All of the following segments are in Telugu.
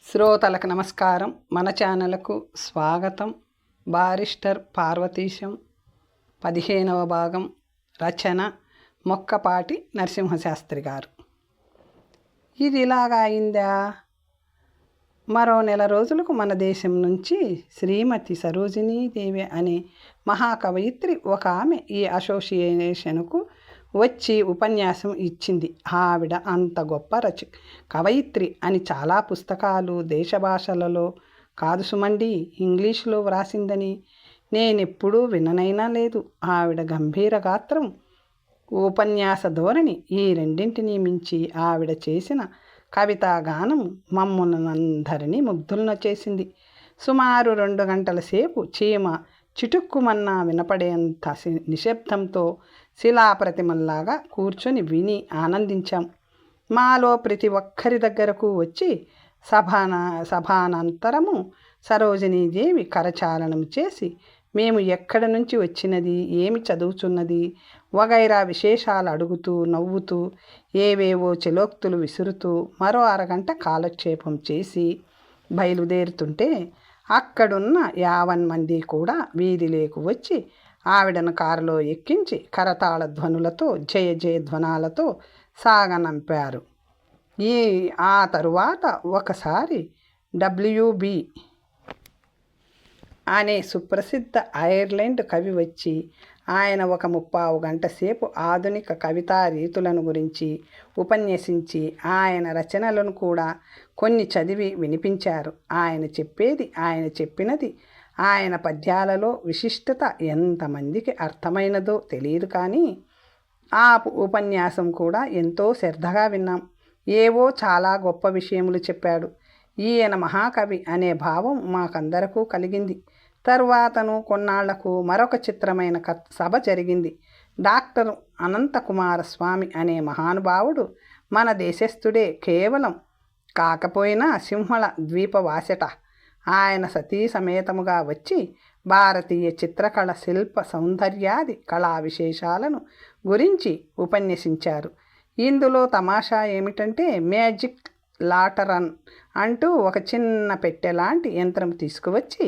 శ్రోతలకు నమస్కారం. మన ఛానల్కు స్వాగతం. బారిస్టర్ పార్వతీశం 15వ భాగం. రచన మొక్కపాటి నరసింహశాస్త్రి గారు. ఇది ఇలాగా అయిందా? మరో నెల రోజులకు మన దేశం నుంచి శ్రీమతి సరోజినీదేవి అనే మహాకవయిత్రి ఒక ఆమె ఈ అసోసియేషన్కు వచ్చి ఉపన్యాసం ఇచ్చింది. ఆవిడ అంత గొప్ప కవయిత్రి అని చాలా పుస్తకాలు దేశ భాషలలో కాదు సుమండి, ఇంగ్లీషులో వ్రాసిందని నేనెప్పుడూ విననైనా లేదు. ఆవిడ గంభీర గాత్రం, ఉపన్యాస ధోరణి ఈ రెండింటినీ మించి ఆవిడ చేసిన కవితా గానం మమ్మల్నందరినీ ముగ్ధులను చేసింది. సుమారు 2 గంటల సేపు చీమ చిటుక్కుమన్నా వినపడేంత నిశ్శబ్దంతో శిలాప్రతిమల్లాగా కూర్చొని విని ఆనందించాం. మాలో ప్రతి ఒక్కరి దగ్గరకు వచ్చి సభానంతరము సరోజినీదేవి కరచాలనం చేసి మేము ఎక్కడి నుంచి వచ్చినది, ఏమి చదువుతున్నది వగైరా విశేషాలు అడుగుతూ నవ్వుతూ ఏవేవో చెలోక్తులు విసురుతూ మరో అరగంట కాలక్షేపం చేసి బయలుదేరుతుంటే అక్కడున్న 50 మంది కూడా వీధిలోకి వచ్చి ఆవిడను కారులో ఎక్కించి కరతాళ ధ్వనులతో జయ జయధ్వనాలతో సాగనంపారు. ఆ తరువాత ఒకసారి WB అనే సుప్రసిద్ధ ఐర్లాండ్ కవి వచ్చి ఆయన ఒక 30 గంట సేపు ఆధునిక కవితా రీతులను గురించి ఉపన్యసించి ఆయన రచనలను కూడా కొన్ని చదివి వినిపించారు. ఆయన చెప్పేది, ఆయన చెప్పినది, ఆయన పద్యాలలో విశిష్టత ఎంతమందికి అర్థమైనదో తెలియదు. కానీ ఆ ఉపన్యాసం కూడా ఎంతో శ్రద్ధగా విన్నాం. ఏవో చాలా గొప్ప విషయములు చెప్పాడు. ఈయన మహాకవి అనే భావం మాకందరకు కలిగింది. తరువాతను కొన్నాళ్లకు మరొక చిత్రమైన సభ జరిగింది. డాక్టర్ అనంతకుమార స్వామి అనే మహానుభావుడు మన దేశస్థుడే కేవలం కాకపోయినా సింహళ ద్వీపవాసట. ఆయన సతీ సమేతముగా వచ్చి భారతీయ చిత్రకళ శిల్ప సౌందర్యాది కళా విశేషాలను గురించి ఉపన్యసించారు. ఇందులో తమాషా ఏమిటంటే మ్యాజిక్ లాటరన్ అంటూ ఒక చిన్న పెట్టెలాంటి యంత్రం తీసుకువచ్చి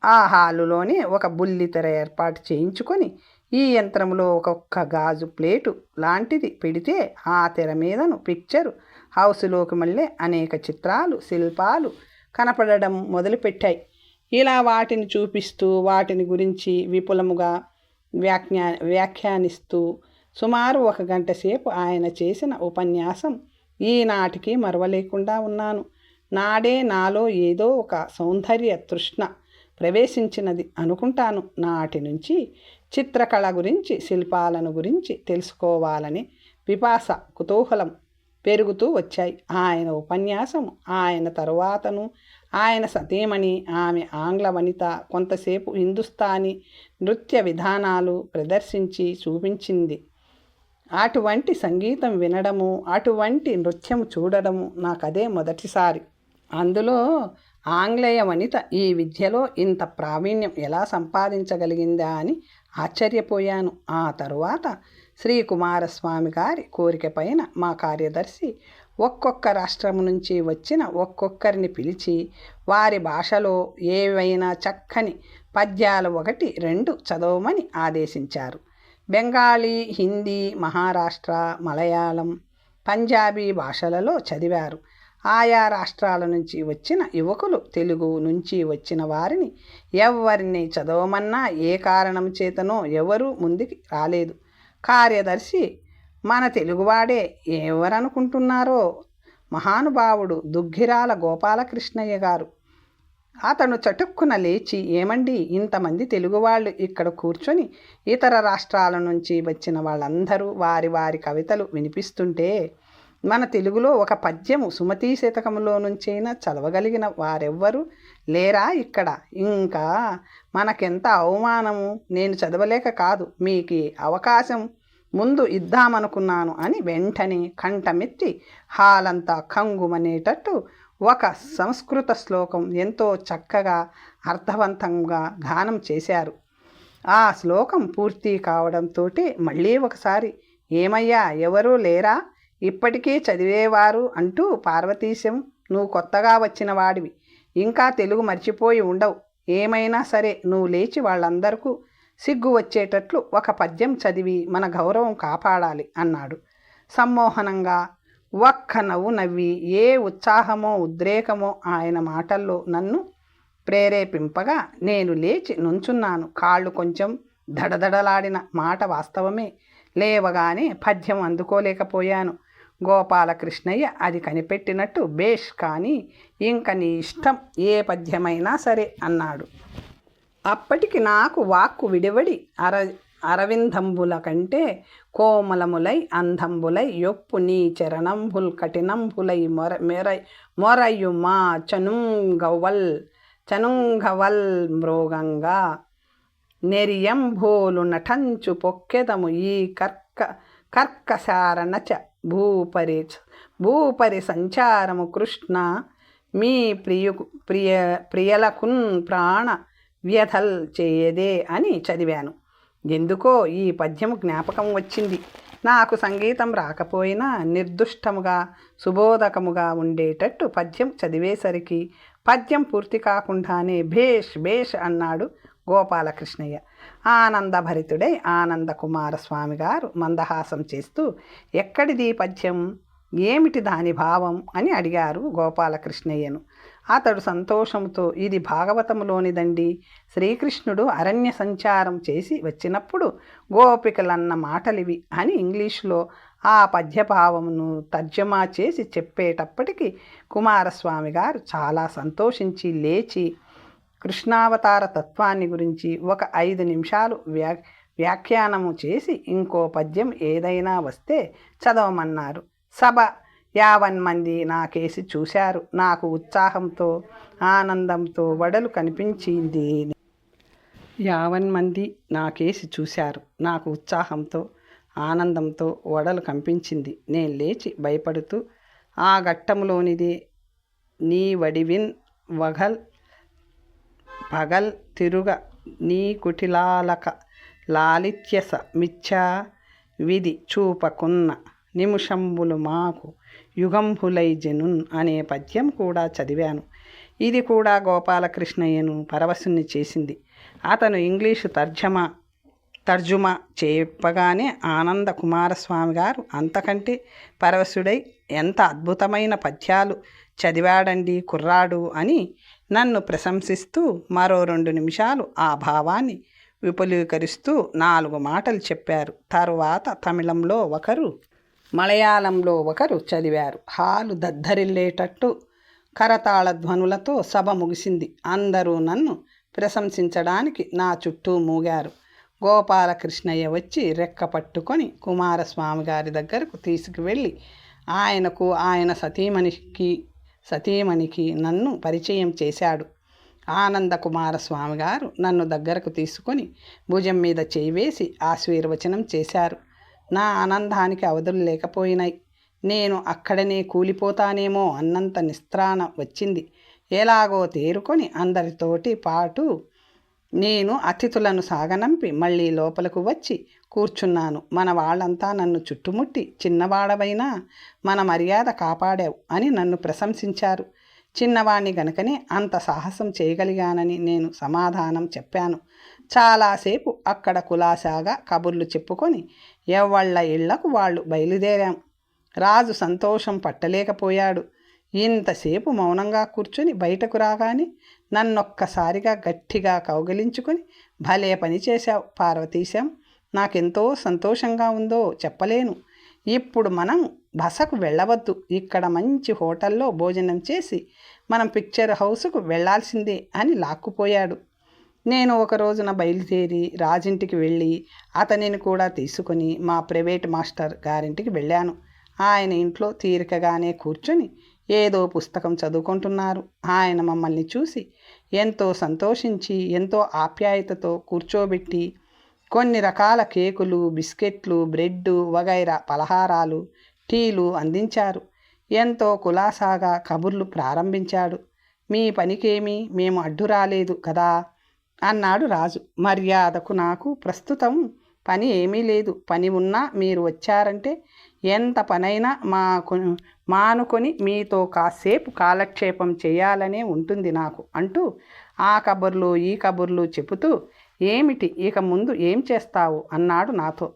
ఆ హాలులోనే ఒక బుల్లితెర ఏర్పాటు చేయించుకొని ఈ యంత్రంలో ఒక్కొక్క గాజు ప్లేటు లాంటిది పెడితే ఆ తెర మీదను పిక్చరు హౌస్లోకి మళ్ళీ అనేక చిత్రాలు శిల్పాలు కనపడడం మొదలుపెట్టాయి. ఇలా వాటిని చూపిస్తూ వాటిని గురించి విపులముగా వ్యాఖ్యానిస్తూ సుమారు 1 గంట సేపు ఆయన చేసిన ఉపన్యాసం ఈనాటికి మరవలేకుండా ఉన్నాను. నాడే నాలో ఏదో ఒక సౌందర్య తృష్ణ ప్రవేశించినది అనుకుంటాను. నాటి నుంచి చిత్రకళ గురించి శిల్పాలను గురించి తెలుసుకోవాలని పిపాస కుతూహలం పెరుగుతూ వచ్చాయి. ఆయన ఉపన్యాసం ఆయన తరువాతను ఆయన సతీమణి ఆమె ఆంగ్ల వనిత కొంతసేపు హిందుస్థానీ నృత్య విధానాలు ప్రదర్శించి చూపించింది. అటువంటి సంగీతం వినడము, అటువంటి నృత్యం చూడడము నాకదే మొదటిసారి. అందులో ఆంగ్లేయ వనిత ఈ విద్యలో ఇంత ప్రావీణ్యం ఎలా సంపాదించగలిగిందా అని ఆశ్చర్యపోయాను. ఆ తరువాత శ్రీ కుమారస్వామి గారి కోరిక పైన మా కార్యదర్శి ఒక్కొక్క రాష్ట్రం నుంచి వచ్చిన ఒక్కొక్కరిని పిలిచి వారి భాషలో ఏవైనా చక్కని పద్యాలు 1-2 చదవమని ఆదేశించారు. బెంగాలీ, హిందీ, మహారాష్ట్ర, మలయాళం, పంజాబీ భాషలలో చదివారు. ఆయా రాష్ట్రాల నుంచి వచ్చిన యువకులు, తెలుగు నుంచి వచ్చిన వారిని ఎవరిని చదవమన్నా ఏ కారణం చేతనో ఎవరూ ముందుకి రాలేదు. కార్యదర్శి మన తెలుగువాడే. ఎవరనుకుంటున్నారో, మహానుభావుడు దుగ్గిరాల గోపాలకృష్ణయ్య గారు. అతను చటుక్కున లేచి, ఏమండి, ఇంతమంది తెలుగువాళ్ళు ఇక్కడ కూర్చొని ఇతర రాష్ట్రాల నుంచి వచ్చిన వాళ్ళందరూ వారి వారి కవితలు వినిపిస్తుంటే మన తెలుగులో ఒక పద్యము సుమతీ శతకములో నుంచైనా చదవగలిగిన వారెవ్వరూ లేరా ఇక్కడ? ఇంకా మనకెంత అవమానము! నేను చదవలేక కాదు, మీకు అవకాశం ముందు ఇద్దామనుకున్నాను అని వెంటనే కంఠమెత్తి హాలంతా కంగుమనేటట్టు ఒక సంస్కృత శ్లోకం ఎంతో చక్కగా అర్థవంతంగా గానం చేశారు. ఆ శ్లోకం పూర్తి కావడంతో మళ్ళీ ఒకసారి, ఏమయ్యా, ఎవరూ లేరా ఇప్పటికీ చదివేవారు అంటూ పార్వతీశం నువ్వు కొత్తగా వచ్చిన వాడివి, ఇంకా తెలుగు మర్చిపోయి ఉండవు. ఏమైనా సరే నువ్వు లేచి వాళ్ళందరికీ సిగ్గు వచ్చేటట్లు ఒక పద్యం చదివి మన గౌరవం కాపాడాలి అన్నాడు సమ్మోహనంగా. ఒక్క నవ్వు నవ్వి, ఏ ఉత్సాహమో ఉద్రేకమో ఆయన మాటల్లో నన్ను ప్రేరేపింపగా నేను లేచి నుంచున్నాను. కాళ్ళు కొంచెం దడదడలాడిన మాట వాస్తవమే. లేవగానే పద్యం అందుకోలేకపోయాను. గోపాలకృష్ణయ్య అది కనిపెట్టినట్టు, బేష్, కానీ ఇంక నీ ఇష్టం, ఏ పద్యమైనా సరే అన్నాడు. అప్పటికి నాకు వాక్కు విడివడి అరవిందంబుల కంటే కోమలములై అందంబులై యొప్పు నీ చరణంబుల్ కఠినంబులై మొరయు మా చనుంగవల్ మృగంగా నెరియంభోలు నటంచు పొక్కెదము ఈ కర్కశారణచ భూపరి సంచారము కృష్ణ మీ ప్రియలకున్ ప్రాణ వ్యథల్ చేయదే అని చదివాను. ఎందుకో ఈ పద్యం జ్ఞాపకం వచ్చింది. నాకు సంగీతం రాకపోయినా నిర్దుష్టముగా సుబోధకముగా ఉండేటట్టు పద్యం చదివేసరికి పద్యం పూర్తి కాకుండానే భేష్ భేష్ అన్నాడు గోపాలకృష్ణయ్య. ఆనందభరితుడై ఆనందకుమారస్వామి గారు మందహాసం చేస్తూ, ఎక్కడిది పద్యం, ఏమిటి దాని భావం అని అడిగారు గోపాలకృష్ణయ్యను. అతడు సంతోషంతో, ఇది భాగవతములోనిదండి. శ్రీకృష్ణుడు అరణ్య సంచారం చేసి వచ్చినప్పుడు గోపికలన్న మాటలివి అని ఇంగ్లీషులో ఆ పద్యభావమును తర్జమా చేసి చెప్పేటప్పటికి కుమారస్వామి గారు చాలా సంతోషించి లేచి కృష్ణావతార తత్వాన్ని గురించి ఒక 5 నిమిషాలు వ్యాఖ్యానము చేసి ఇంకో పద్యం ఏదైనా వస్తే చదవమన్నారు. సభ 50 మంది నాకేసి చూశారు. నాకు ఉత్సాహంతో ఆనందంతో వడలు కనిపించింది. 50 మంది నాకేసి చూశారు. నాకు ఉత్సాహంతో ఆనందంతో వడలు కంపించింది. నేను లేచి భయపడుతూ, ఆ ఘట్టములోనిదే నీ వడివిన్ వగల్ పగల్ తిరుగ నీ కుటిలాలక లాలిత్యస మిచ్చా విధి చూపకున్న నిమిషంబులు మాకు యుగంబులై జనున్ అనే పద్యం కూడా చదివాను. ఇది కూడా గోపాలకృష్ణయ్యను పరవశుని చేసింది. అతను ఇంగ్లీషు తర్జుమా చెప్పగానే ఆనంద కుమారస్వామి గారు అంతకంటే పరవశుడై, ఎంత అద్భుతమైన పద్యాలు చదివాడండి కుర్రాడు అని నన్ను ప్రశంసిస్తూ మరో 2 నిమిషాలు ఆ భావాన్ని విపులీకరిస్తూ 4 మాటలు చెప్పారు. తరువాత తమిళంలో ఒకరు, మలయాళంలో ఒకరు చదివారు. హాలు దద్దరిల్లేటట్టు కరతాళ ధ్వనులతో సభ ముగిసింది. అందరూ నన్ను ప్రశంసించడానికి నా చుట్టూ మూగారు. గోపాలకృష్ణయ్య వచ్చి రెక్క పట్టుకొని కుమారస్వామి గారి దగ్గరకు తీసుకువెళ్ళి ఆయనకు ఆయన సతీమణికి నన్ను పరిచయం చేశాడు. ఆనంద కుమారస్వామి గారు నన్ను దగ్గరకు తీసుకొని భుజం మీద చేయి వేసి ఆశీర్వచనం చేశారు. నా ఆనందానికి అవధులు లేకపోయినాయి. నేను అక్కడనే కూలిపోతానేమో అన్నంత నిస్త్రాణ వచ్చింది. ఎలాగో తేరుకొని అందరితోటి పాటు నేను అతిథులను సాగనంపి మళ్ళీ లోపలకు వచ్చి కూర్చున్నాను. మన వాళ్ళంతా నన్ను చుట్టుముట్టి, చిన్నవాడవైనా మన మర్యాద కాపాడావు అని నన్ను ప్రశంసించారు. చిన్నవాణ్ణి గనుకనే అంత సాహసం చేయగలిగానని నేను సమాధానం చెప్పాను. చాలాసేపు అక్కడ కులాసాగా కబుర్లు చెప్పుకొని ఎవళ్ళ ఇళ్లకు వాళ్ళు బయలుదేరాం. రాజు సంతోషం పట్టలేకపోయాడు. ఇంతసేపు మౌనంగా కూర్చొని బయటకు రాగానే నన్నొక్కసారిగా గట్టిగా కౌగిలించుకొని, భలే పని చేశావు పార్వతీశం, నాకెంతో సంతోషంగా ఉందో చెప్పలేను. ఇప్పుడు మనం బసకు వెళ్ళవద్దు. ఇక్కడ మంచి హోటల్లో భోజనం చేసి మనం పిక్చర్ హౌస్కు వెళ్లాల్సిందే అని లాక్కుపోయాడు. నేను ఒక రోజున బయలుదేరి రాజింటికి వెళ్ళి అతనిని కూడా తీసుకొని మా ప్రైవేట్ మాస్టర్ గారింటికి వెళ్ళాను. ఆయన ఇంట్లో తీరికగానే కూర్చొని ఏదో పుస్తకం చదువుకుంటున్నారు. ఆయన మమ్మల్ని చూసి ఎంతో సంతోషించి ఎంతో ఆప్యాయతతో కూర్చోబెట్టి కొన్ని రకాల కేకులు, బిస్కెట్లు, బ్రెడ్డు వగైరా పలహారాలు, టీలు అందించారు. ఎంతో కులాసాగా కబుర్లు ప్రారంభించాడు. మీ పనికేమీ మేము అడ్డు రాలేదు కదా అన్నాడు రాజు. మర్యాదకు నాకు ప్రస్తుతం పని ఏమీ లేదు. పని ఉన్నా మీరు వచ్చారంటే ఎంత పనైనా మానుకొని మీతో కాసేపు కాలక్షేపం చేయాలనే ఉంటుంది నాకు అంటూ ఆ కబుర్లు ఈ కబుర్లు చెబుతూ, ఏమిటి ఇక ముందు ఏం చేస్తావు అన్నాడు నాతో.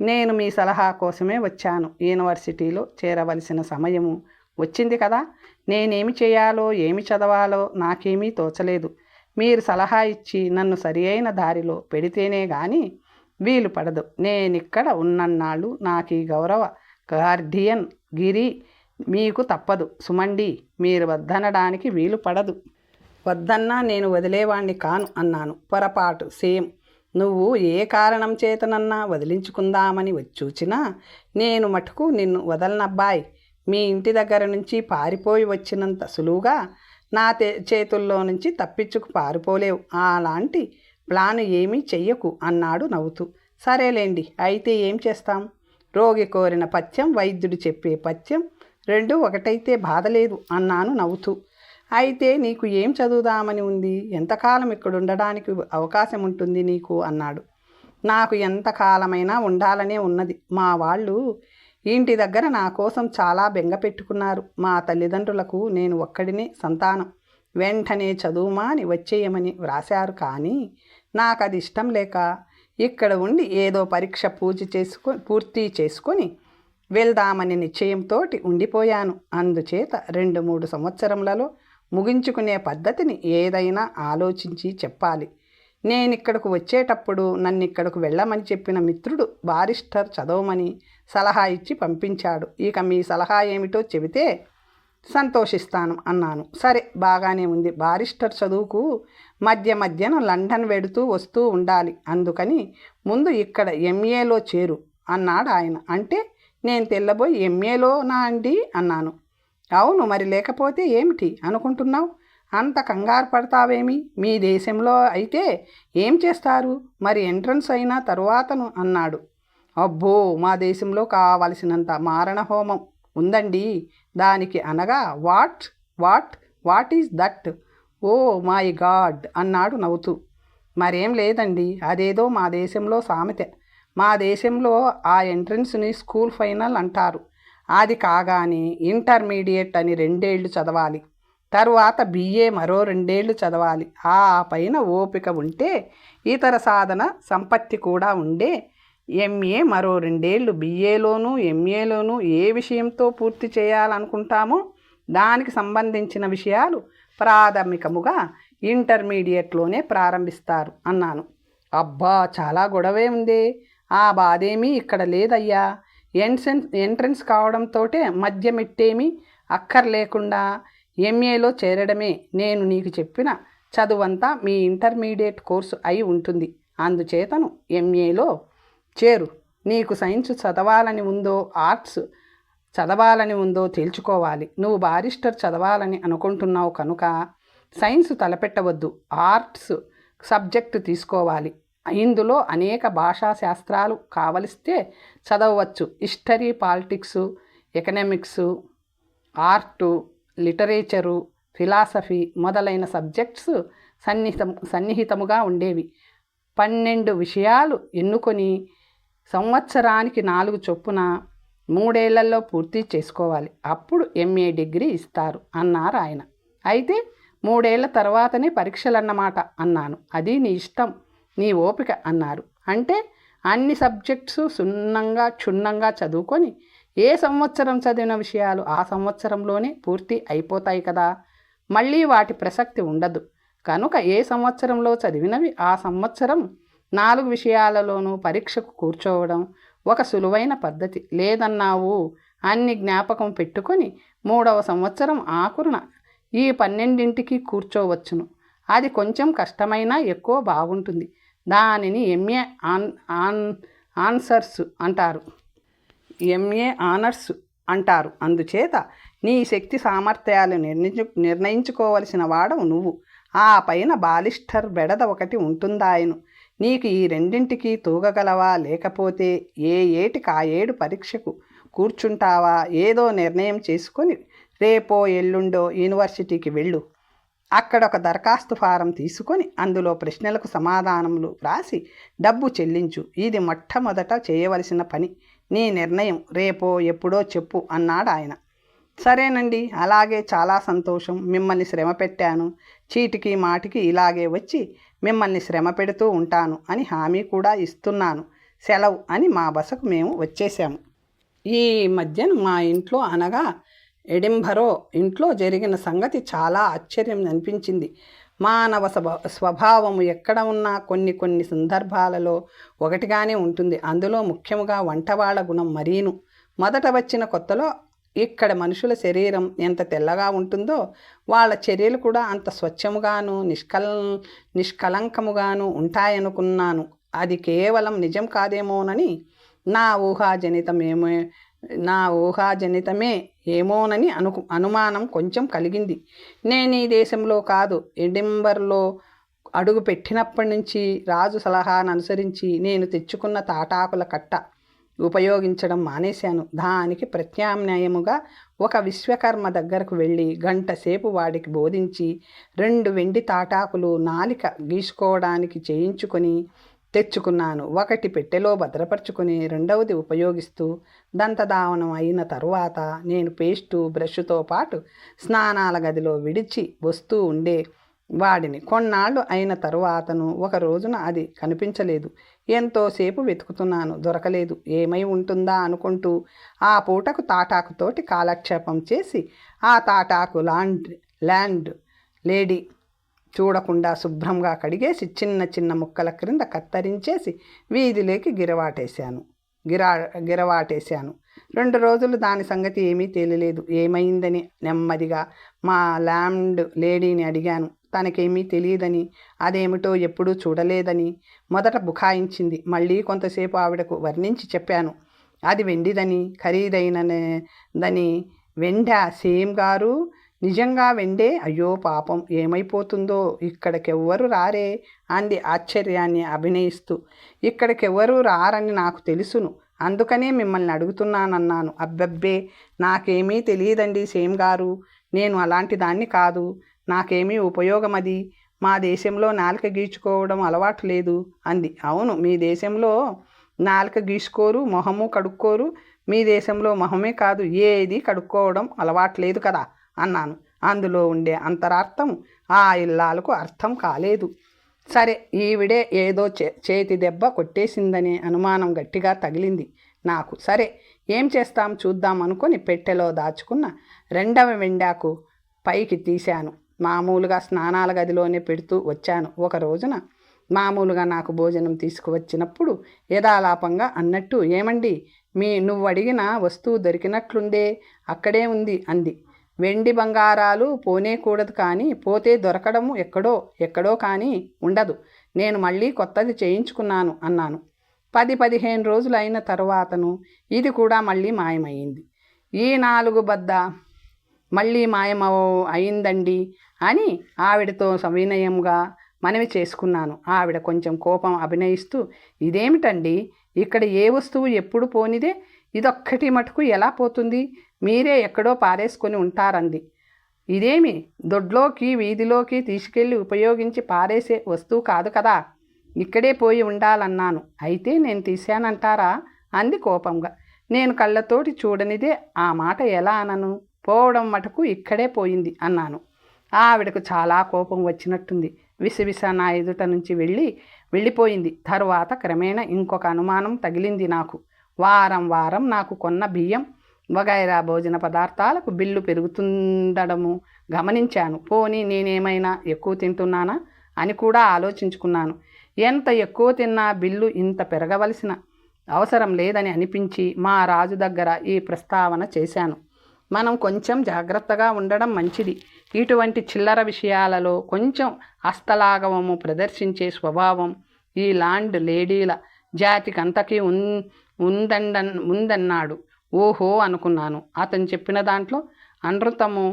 నేను మీ సలహా కోసమే వచ్చాను. యూనివర్సిటీలో చేరవలసిన సమయము వచ్చింది కదా. నేనేమి చేయాలో ఏమి చదవాలో నాకేమీ తోచలేదు. మీరు సలహా ఇచ్చి నన్ను సరి అయిన దారిలో పెడితేనే కానీ వీలు పడదు. నేనిక్కడ ఉన్నన్నాళ్ళు నాకు ఈ గౌరవ గార్డియన్ గిరి మీకు తప్పదు సుమండి. మీరు వద్దనడానికి వీలు పడదు. వద్దన్నా నేను వదిలేవాణ్ణి కాను అన్నాను. పొరపాటు సేమ్. నువ్వు ఏ కారణం చేతనన్నా వదిలించుకుందామని చూచినా నేను మటుకు నిన్ను వదలనబ్బాయ్. మీ ఇంటి దగ్గర నుంచి పారిపోయి వచ్చినంత సులువుగా నా చేతుల్లో నుంచి తప్పించుకు పారిపోలేవు. అలాంటి ప్లాను ఏమీ చెయ్యకు అన్నాడు నవ్వుతూ. సరేలేండి, అయితే ఏం చేస్తాం? రోగి కోరిన పథ్యం, వైద్యుడు చెప్పే పథ్యం రెండూ ఒకటైతే బాధలేదు అన్నాను నవ్వుతూ. అయితే నీకు ఏం చదువుదామని ఉంది? ఎంతకాలం ఇక్కడ ఉండడానికి అవకాశం ఉంటుంది నీకు అన్నాడు. నాకు ఎంతకాలమైనా ఉండాలనే ఉన్నది. మా వాళ్ళు ఇంటి దగ్గర నా కోసం చాలా బెంగ పెట్టుకున్నారు. మా తల్లిదండ్రులకు నేను ఒక్కడినే సంతానం. వెంటనే చదువుమాని వచ్చేయమని వ్రాశారు. కానీ నాకు అది ఇష్టం లేక ఇక్కడ ఉండి ఏదో పరీక్ష పూర్తి చేసుకొని వెళ్దామని నిశ్చయంతో ఉండిపోయాను. అందుచేత 2-3 సంవత్సరములలో ముగించుకునే పద్ధతిని ఏదైనా ఆలోచించి చెప్పాలి. నేనిక్కడకు వచ్చేటప్పుడు నన్ను ఇక్కడకు వెళ్ళమని చెప్పిన మిత్రుడు బారిస్టర్ చదవమని సలహా ఇచ్చి పంపించాడు. ఇక మీ సలహా ఏమిటో చెబితే సంతోషిస్తాను అన్నాను. సరే, బాగానే ఉంది. బారిస్టర్ చదువుకు మధ్యన లండన్ వెడుతూ వస్తూ ఉండాలి. అందుకని ముందు ఇక్కడ ఎంఏలో చేరు అన్నాడు ఆయన. అంటే నేను తెల్లబోయి ఎంఏలోనా అండి అన్నాను. అవును, మరి లేకపోతే ఏమిటి అనుకుంటున్నావు? అంత కంగారు పడతావేమి? మీ దేశంలో అయితే ఏం చేస్తారు? మరి ఎంట్రన్స్ అయిన తరువాతను అన్నాడు. అబ్బో, మా దేశంలో కావలసినంత మారణహోమం ఉందండి. దానికి అనగా what is that? Oh my god అన్నాడు నవ్వుతూ. మరేం లేదండి, అదేదో మా దేశంలో సామెత. మా దేశంలో ఆ ఎంట్రన్స్ని స్కూల్ ఫైనల్ అంటారు. అది కాగానే ఇంటర్మీడియట్ అని 2 ఏళ్ళు చదవాలి. తరువాత బిఏ మరో 2 ఏళ్ళు చదవాలి. ఆ పైన ఓపిక ఉంటే ఇతర సాధన సంపత్తి కూడా ఉండే ఎంఏ మరో 2 ఏళ్ళు బిఏలోనూ ఎంఏలోనూ ఏ విషయంతో పూర్తి చేయాలనుకుంటామో దానికి సంబంధించిన విషయాలు ప్రాథమికముగా ఇంటర్మీడియట్లోనే ప్రారంభిస్తారు అన్నాను. అబ్బా, చాలా గొడవే ఉందే. ఆ బాధేమీ ఇక్కడ లేదయ్యా. ఎంట్రన్స్ కావడంతో మధ్యమెట్టేమీ అక్కర్లేకుండా ఎంఏలో చేరడమే. నేను నీకు చెప్పిన చదువంతా మీ ఇంటర్మీడియట్ కోర్సు అయి ఉంటుంది. అందుచేతను ఎంఏలో చేరు. నీకు సైన్స్ చదవాలని ఉందో ఆర్ట్స్ చదవాలని ఉందో తేల్చుకోవాలి. నువ్వు బారిస్టర్ చదవాలని అనుకుంటున్నావు కనుక సైన్స్ తలపెట్టవద్దు, ఆర్ట్స్ సబ్జెక్టు తీసుకోవాలి. ఇందులో అనేక భాషా శాస్త్రాలు కావలిస్తే చదవచ్చు. History, politics, economics, art, literature, philosophy మొదలైన సబ్జెక్ట్స్ సన్నిహితముగా ఉండేవి. 12 విషయాలు ఎన్నుకొని సంవత్సరానికి 4 చొప్పున 3 ఏళ్లలో పూర్తి చేసుకోవాలి. అప్పుడు ఎంఏ డిగ్రీ ఇస్తారు అన్నారు ఆయన. అయితే 3 ఏళ్ల తర్వాతనే పరీక్షలన్నమాట అన్నాను. అది నీ ఇష్టం, నీ ఓపిక అన్నారు. అంటే అన్ని సబ్జెక్ట్స్ క్షుణ్ణంగా చదువుకొని ఏ సంవత్సరం చదివిన విషయాలు ఆ సంవత్సరంలోనే పూర్తి అయిపోతాయి కదా. మళ్ళీ వాటి ప్రసక్తి ఉండదు. కనుక ఏ సంవత్సరంలో చదివినవి ఆ సంవత్సరం 4 విషయాలలోనూ పరీక్షకు కూర్చోవడం ఒక సులువైన పద్ధతి. లేదన్నావు అన్ని జ్ఞాపకం పెట్టుకొని 3వ సంవత్సరం ఆఖరున ఈ 12ంటికి కూర్చోవచ్చును. అది కొంచెం కష్టమైనా ఎక్కువ బాగుంటుంది. దానిని ఎంఏ ఆనర్స్ అంటారు. అందుచేత నీ శక్తి సామర్థ్యాలు నిర్ణయించుకోవలసిన వాడవు నువ్వు. ఆ పైన బాలిస్టర్ బెడద ఒకటి ఉంటుందాయను. నీకు ఈ 2ంటికి తూగగలవా? లేకపోతే ఏ ఏటికి ఆ ఏడు పరీక్షకు కూర్చుంటావా? ఏదో నిర్ణయం చేసుకొని రేపో ఎల్లుండో యూనివర్సిటీకి వెళ్ళు. అక్కడ ఒక దరఖాస్తు ఫారం తీసుకొని అందులో ప్రశ్నలకు సమాధానములు రాసి డబ్బు చెల్లించు. ఇది మొట్టమొదట చేయవలసిన పని. నీ నిర్ణయం, రేపో ఎప్పుడో చెప్పు అన్నాడు ఆయన. సరేనండి, అలాగే, చాలా సంతోషం. మిమ్మల్ని శ్రమ పెట్టాను. చీటికి మాటికి ఇలాగే వచ్చి మిమ్మల్ని శ్రమ పెడుతూ ఉంటాను అని హామీ కూడా ఇస్తున్నాను. సెలవు అని మా బసకు మేము వచ్చేసాము. ఈ మధ్యన మా ఇంట్లో అనగా ఎడింబరో ఇంట్లో జరిగిన సంగతి చాలా ఆశ్చర్యం అనిపించింది. మానవ స్వభావము ఎక్కడ ఉన్నా కొన్ని కొన్ని సందర్భాలలో ఒకటిగానే ఉంటుంది. అందులో ముఖ్యముగా వంటవాళ్ళ గుణం మరీను. మొదట వచ్చిన కొత్తలో ఇక్కడ మనుషుల శరీరం ఎంత తెల్లగా ఉంటుందో వాళ్ళ చర్యలు కూడా అంత స్వచ్ఛముగాను నిష్కలంకముగాను ఉంటాయనుకున్నాను. అది కేవలం నిజం కాదేమోనని నా ఊహాజనితమే ఏమోనని అనుమానం కొంచెం కలిగింది. నేను ఈ దేశంలో కాదు, ఎడింబర్లో అడుగు పెట్టినప్పటి నుంచి రాజు సలహాను అనుసరించి నేను తెచ్చుకున్న తాటాకుల కట్ట ఉపయోగించడం మానేశాను. దానికి ప్రత్యామ్నాయముగా ఒక విశ్వకర్మ దగ్గరకు వెళ్ళి గంట సేపు వాడికి బోధించి 2 వెండి తాటాకులు నాలిక గీసుకోవడానికి చేయించుకొని తెచ్చుకున్నాను. ఒకటి పెట్టెలో భద్రపరుచుకొని రెండవది ఉపయోగిస్తూ దంతధావనం అయిన తరువాత నేను పేస్టు బ్రష్తో పాటు స్నానాల గదిలో విడిచి వస్తూ ఉండే వాడిని. కొన్నాళ్ళు అయిన తరువాతను ఒక రోజున అది కనిపించలేదు. ఎంతోసేపు వెతుకుతున్నాను, దొరకలేదు. ఏమై ఉంటుందా అనుకుంటూ ఆ పూటకు తాటాకుతోటి కాలక్షేపం చేసి ఆ తాటాకు ల్యాండ్ లేడీ చూడకుండా శుభ్రంగా కడిగేసి చిన్న చిన్న ముక్కల క్రింద కత్తరించేసి వీధిలోకి గిరవాటేశాను. 2 రోజులు దాని సంగతి ఏమీ తెలియలేదు. ఏమైందని నెమ్మదిగా మా ల్యాండ్ లేడీని అడిగాను. తనకేమీ తెలియదని, అదేమిటో ఎప్పుడూ చూడలేదని మొదట బుకాయించింది. మళ్ళీ కొంతసేపు ఆవిడకు వర్ణించి చెప్పాను. అది వెండిదని, ఖరీదైనదని. వెండా సేమ్ గారు? నిజంగా వెండే? అయ్యో పాపం, ఏమైపోతుందో. ఇక్కడికెవ్వరు రారే అంది ఆశ్చర్యాన్ని అభినయిస్తూ. ఇక్కడికెవ్వరూ రారని నాకు తెలుసును, అందుకనే మిమ్మల్ని అడుగుతున్నానన్నాను. అబ్బబ్బే, నాకేమీ తెలియదండి సేమ్ గారు. నేను అలాంటి దాన్ని కాదు. నాకేమీ ఉపయోగమది. మా దేశంలో నాలుక గీచుకోవడం అలవాటు లేదు అంది. అవును, మీ దేశంలో నాలుక గీసుకోరు, మొహము కడుక్కోరు. మీ దేశంలో మొహమే కాదు, ఏది కడుక్కోవడం అలవాట్లేదు కదా అన్నాను. అందులో ఉండే అంతరార్థం ఆ ఇల్లాలకు అర్థం కాలేదు. సరే, ఈవిడే ఏదో చేతి దెబ్బ కొట్టేసిందనే అనుమానం గట్టిగా తగిలింది నాకు. సరే, ఏం చేస్తాం చూద్దాం అనుకొని పెట్టెలో దాచుకున్న 2వ వెండాకు పైకి తీశాను. మామూలుగా స్నానాల గదిలోనే పెడుతూ వచ్చాను. ఒక రోజున మామూలుగా నాకు భోజనం తీసుకువచ్చినప్పుడు యథాలాపంగా అన్నట్టు, ఏమండి, నువ్వు అడిగిన వస్తువు దొరికినట్లుందే, అక్కడే ఉంది అంది. వెండి బంగారాలు పోనేకూడదు, కానీ పోతే దొరకడము ఎక్కడో కానీ ఉండదు. నేను మళ్ళీ కొత్తది చేయించుకున్నాను అన్నాను. 10-15 రోజులు అయిన తరువాతను ఇది కూడా మళ్ళీ మాయమైంది. ఈ 4 బద్ద మళ్ళీ అయిందండి అని ఆవిడతో సవినయంగా మనవి చేసుకున్నాను. ఆవిడ కొంచెం కోపం అభినయిస్తూ, ఇదేమిటండి, ఇక్కడ ఏ వస్తువు ఎప్పుడు పోనిదే, ఇదొక్కటి మటుకు ఎలా పోతుంది? మీరే ఎక్కడో పారేసుకొని ఉంటారంది. ఇదేమి దొడ్లోకి వీధిలోకి తీసుకెళ్ళి ఉపయోగించి పారేసే వస్తువు కాదు కదా, ఇక్కడే పోయి ఉండాలన్నాను. అయితే నేను తీశానంటారా అంది కోపంగా. నేను కళ్ళతోటి చూడనిదే ఆ మాట ఎలా అనను? పోవడం మటుకు ఇక్కడే పోయింది అన్నాను. ఆవిడకు చాలా కోపం వచ్చినట్టుంది. విసవిస నా ఎదుట నుంచి వెళ్ళిపోయింది. తరువాత క్రమేణా ఇంకొక అనుమానం తగిలింది నాకు. వారం నాకు కొన్న బియ్యం వగైరా భోజన పదార్థాలకు బిల్లు పెరుగుతుండడము గమనించాను. పోనీ నేనేమైనా ఎక్కువ తింటున్నానా అని కూడా ఆలోచించుకున్నాను. ఎంత ఎక్కువ తిన్నా బిల్లు ఇంత పెరగవలసిన అవసరం లేదని అనిపించి మా రాజు దగ్గర ఈ ప్రస్తావన చేశాను. మనం కొంచెం జాగ్రత్తగా ఉండడం మంచిది. ఇటువంటి చిల్లర విషయాలలో కొంచెం హస్తలాఘవము ప్రదర్శించే స్వభావం ఈ ల్యాండ్ లేడీల జాతికంతకీ ఉందన్నాడు. ఓహో అనుకున్నాను. అతను చెప్పిన దాంట్లో అనృతము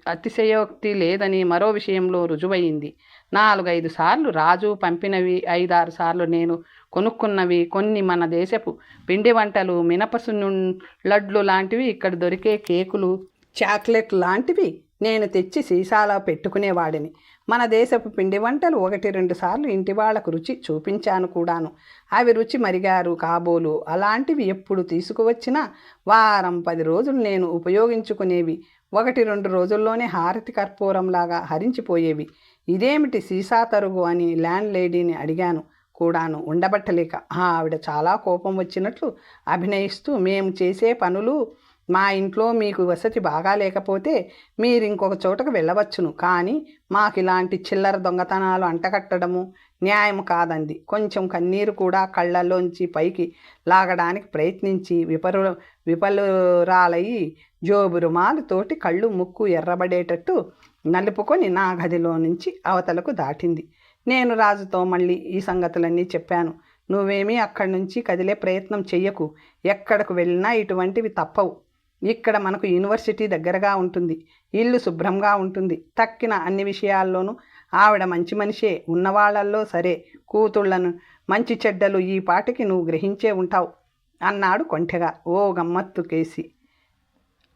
అతిశయోక్తి లేదని మరో విషయంలో రుజువయింది. 4-5 సార్లు రాజు పంపినవి, 5-6 సార్లు నేను కొనుక్కున్నవి, కొన్ని మన దేశపు పిండి వంటలు, మినపసు లడ్లు లాంటివి, ఇక్కడ దొరికే కేకులు, చాక్లెట్ లాంటివి నేను తెచ్చి సీసాలో పెట్టుకునేవాడిని. మన దేశపు పిండి వంటలు 1-2 సార్లు ఇంటి వాళ్లకు రుచి చూపించాను కూడాను. అవి రుచి మరిగారు కాబోలు. అలాంటివి ఎప్పుడు తీసుకువచ్చినా వారం 10 రోజులు నేను ఉపయోగించుకునేవి 1-2 రోజుల్లోనే హారతి కర్పూరంలాగా హరించిపోయేవి. ఇదేమిటి సీసా తరుగు అని ల్యాండ్ లేడీని అడిగాను కూడాను ఉండబట్టలేక. ఆవిడ చాలా కోపం వచ్చినట్లు అభినయిస్తూ, మేము చేసే పనులు మా ఇంట్లో మీకు వసతి బాగా లేకపోతే మీరు ఇంకొక చోటకు వెళ్ళవచ్చును, కానీ మాకు ఇలాంటి చిల్లర దొంగతనాలు అంటకట్టడము న్యాయం కాదంది. కొంచెం కన్నీరు కూడా కళ్ళల్లోంచి పైకి లాగడానికి ప్రయత్నించి విఫలురాలయ్యి జోబు రుమాలుతోటి కళ్ళు ముక్కు ఎర్రబడేటట్టు నలుపుకొని నా గదిలో నుంచి అవతలకు దాటింది. నేను రాజుతో మళ్ళీ ఈ సంగతులన్నీ చెప్పాను. నువ్వేమీ అక్కడి నుంచి కదిలే ప్రయత్నం చెయ్యకు. ఎక్కడకు వెళ్ళినా ఇటువంటివి తప్పవు. ఇక్కడ మనకు యూనివర్సిటీ దగ్గరగా ఉంటుంది, ఇల్లు శుభ్రంగా ఉంటుంది. తక్కిన అన్ని విషయాల్లోనూ ఆవిడ మంచి మనిషే. ఉన్నవాళ్లల్లో సరే, కూతుళ్లను మంచి చెడ్డలు ఈ పాటికి నువ్వు గ్రహించే ఉంటావు అన్నాడు కొంటెగా. ఓ గమ్మత్తు కేసి.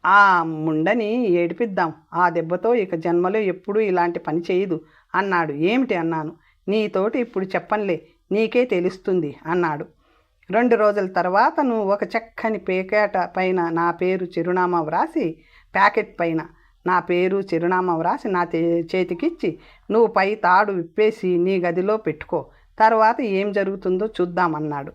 ఆ ముండని ఏడిపిద్దాం. ఆ దెబ్బతో ఇక జన్మలో ఎప్పుడూ ఇలాంటి పని చేయదు అన్నాడు. ఏమిటి అన్నాను. నీతోటి ఇప్పుడు చెప్పనులే, నీకే తెలుస్తుంది అన్నాడు. 2 రోజుల తర్వాత నువ్వు ఒక చక్కని పేకేట పైన నా పేరు చిరునామా వ్రాసి, ప్యాకెట్ పైన నా పేరు చిరునామా వ్రాసి నా చేతికిచ్చి నువ్వు పై తాడు విప్పేసి నీ గదిలో పెట్టుకో. తర్వాత ఏం జరుగుతుందో చూద్దామన్నాడు.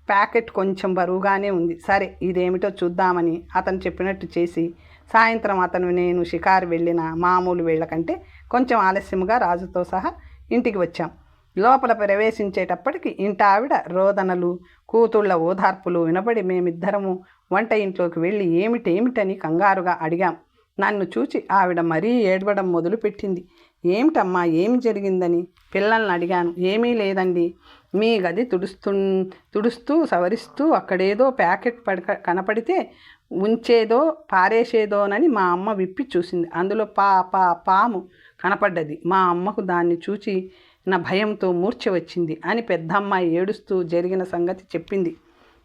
ప్యాకెట్ కొంచెం బరువుగానే ఉంది. సరే, ఇదేమిటో చూద్దామని అతను చెప్పినట్టు చేసి సాయంత్రం నేను షికారు వెళ్ళిన మామూలు వేళ్ల కంటే కొంచెం ఆలస్యముగా రాజుతో సహా ఇంటికి వచ్చాం. లోపల ప్రవేశించేటప్పటికి ఇంటావిడ రోదనలు, కూతుళ్ల ఓదార్పులు వినబడి మేమిద్దరము వంట ఇంట్లోకి వెళ్ళి ఏమిటేమిటని కంగారుగా అడిగాం. నన్ను చూచి ఆవిడ మరీ ఏడవడం మొదలుపెట్టింది. ఏమిటమ్మా, ఏమి జరిగిందని పిల్లల్ని అడిగాను. ఏమీ లేదండి, మీ గది తుడుస్తూ సవరిస్తూ అక్కడేదో ప్యాకెట్ కనపడితే ఉంచేదో పారేసేదోనని మా అమ్మ విప్పి చూసింది. అందులో పాము కనపడ్డది. మా అమ్మకు దాన్ని చూచి నా భయంతో మూర్ఛ వచ్చింది అని పెద్దమ్మాయి ఏడుస్తూ జరిగిన సంగతి చెప్పింది.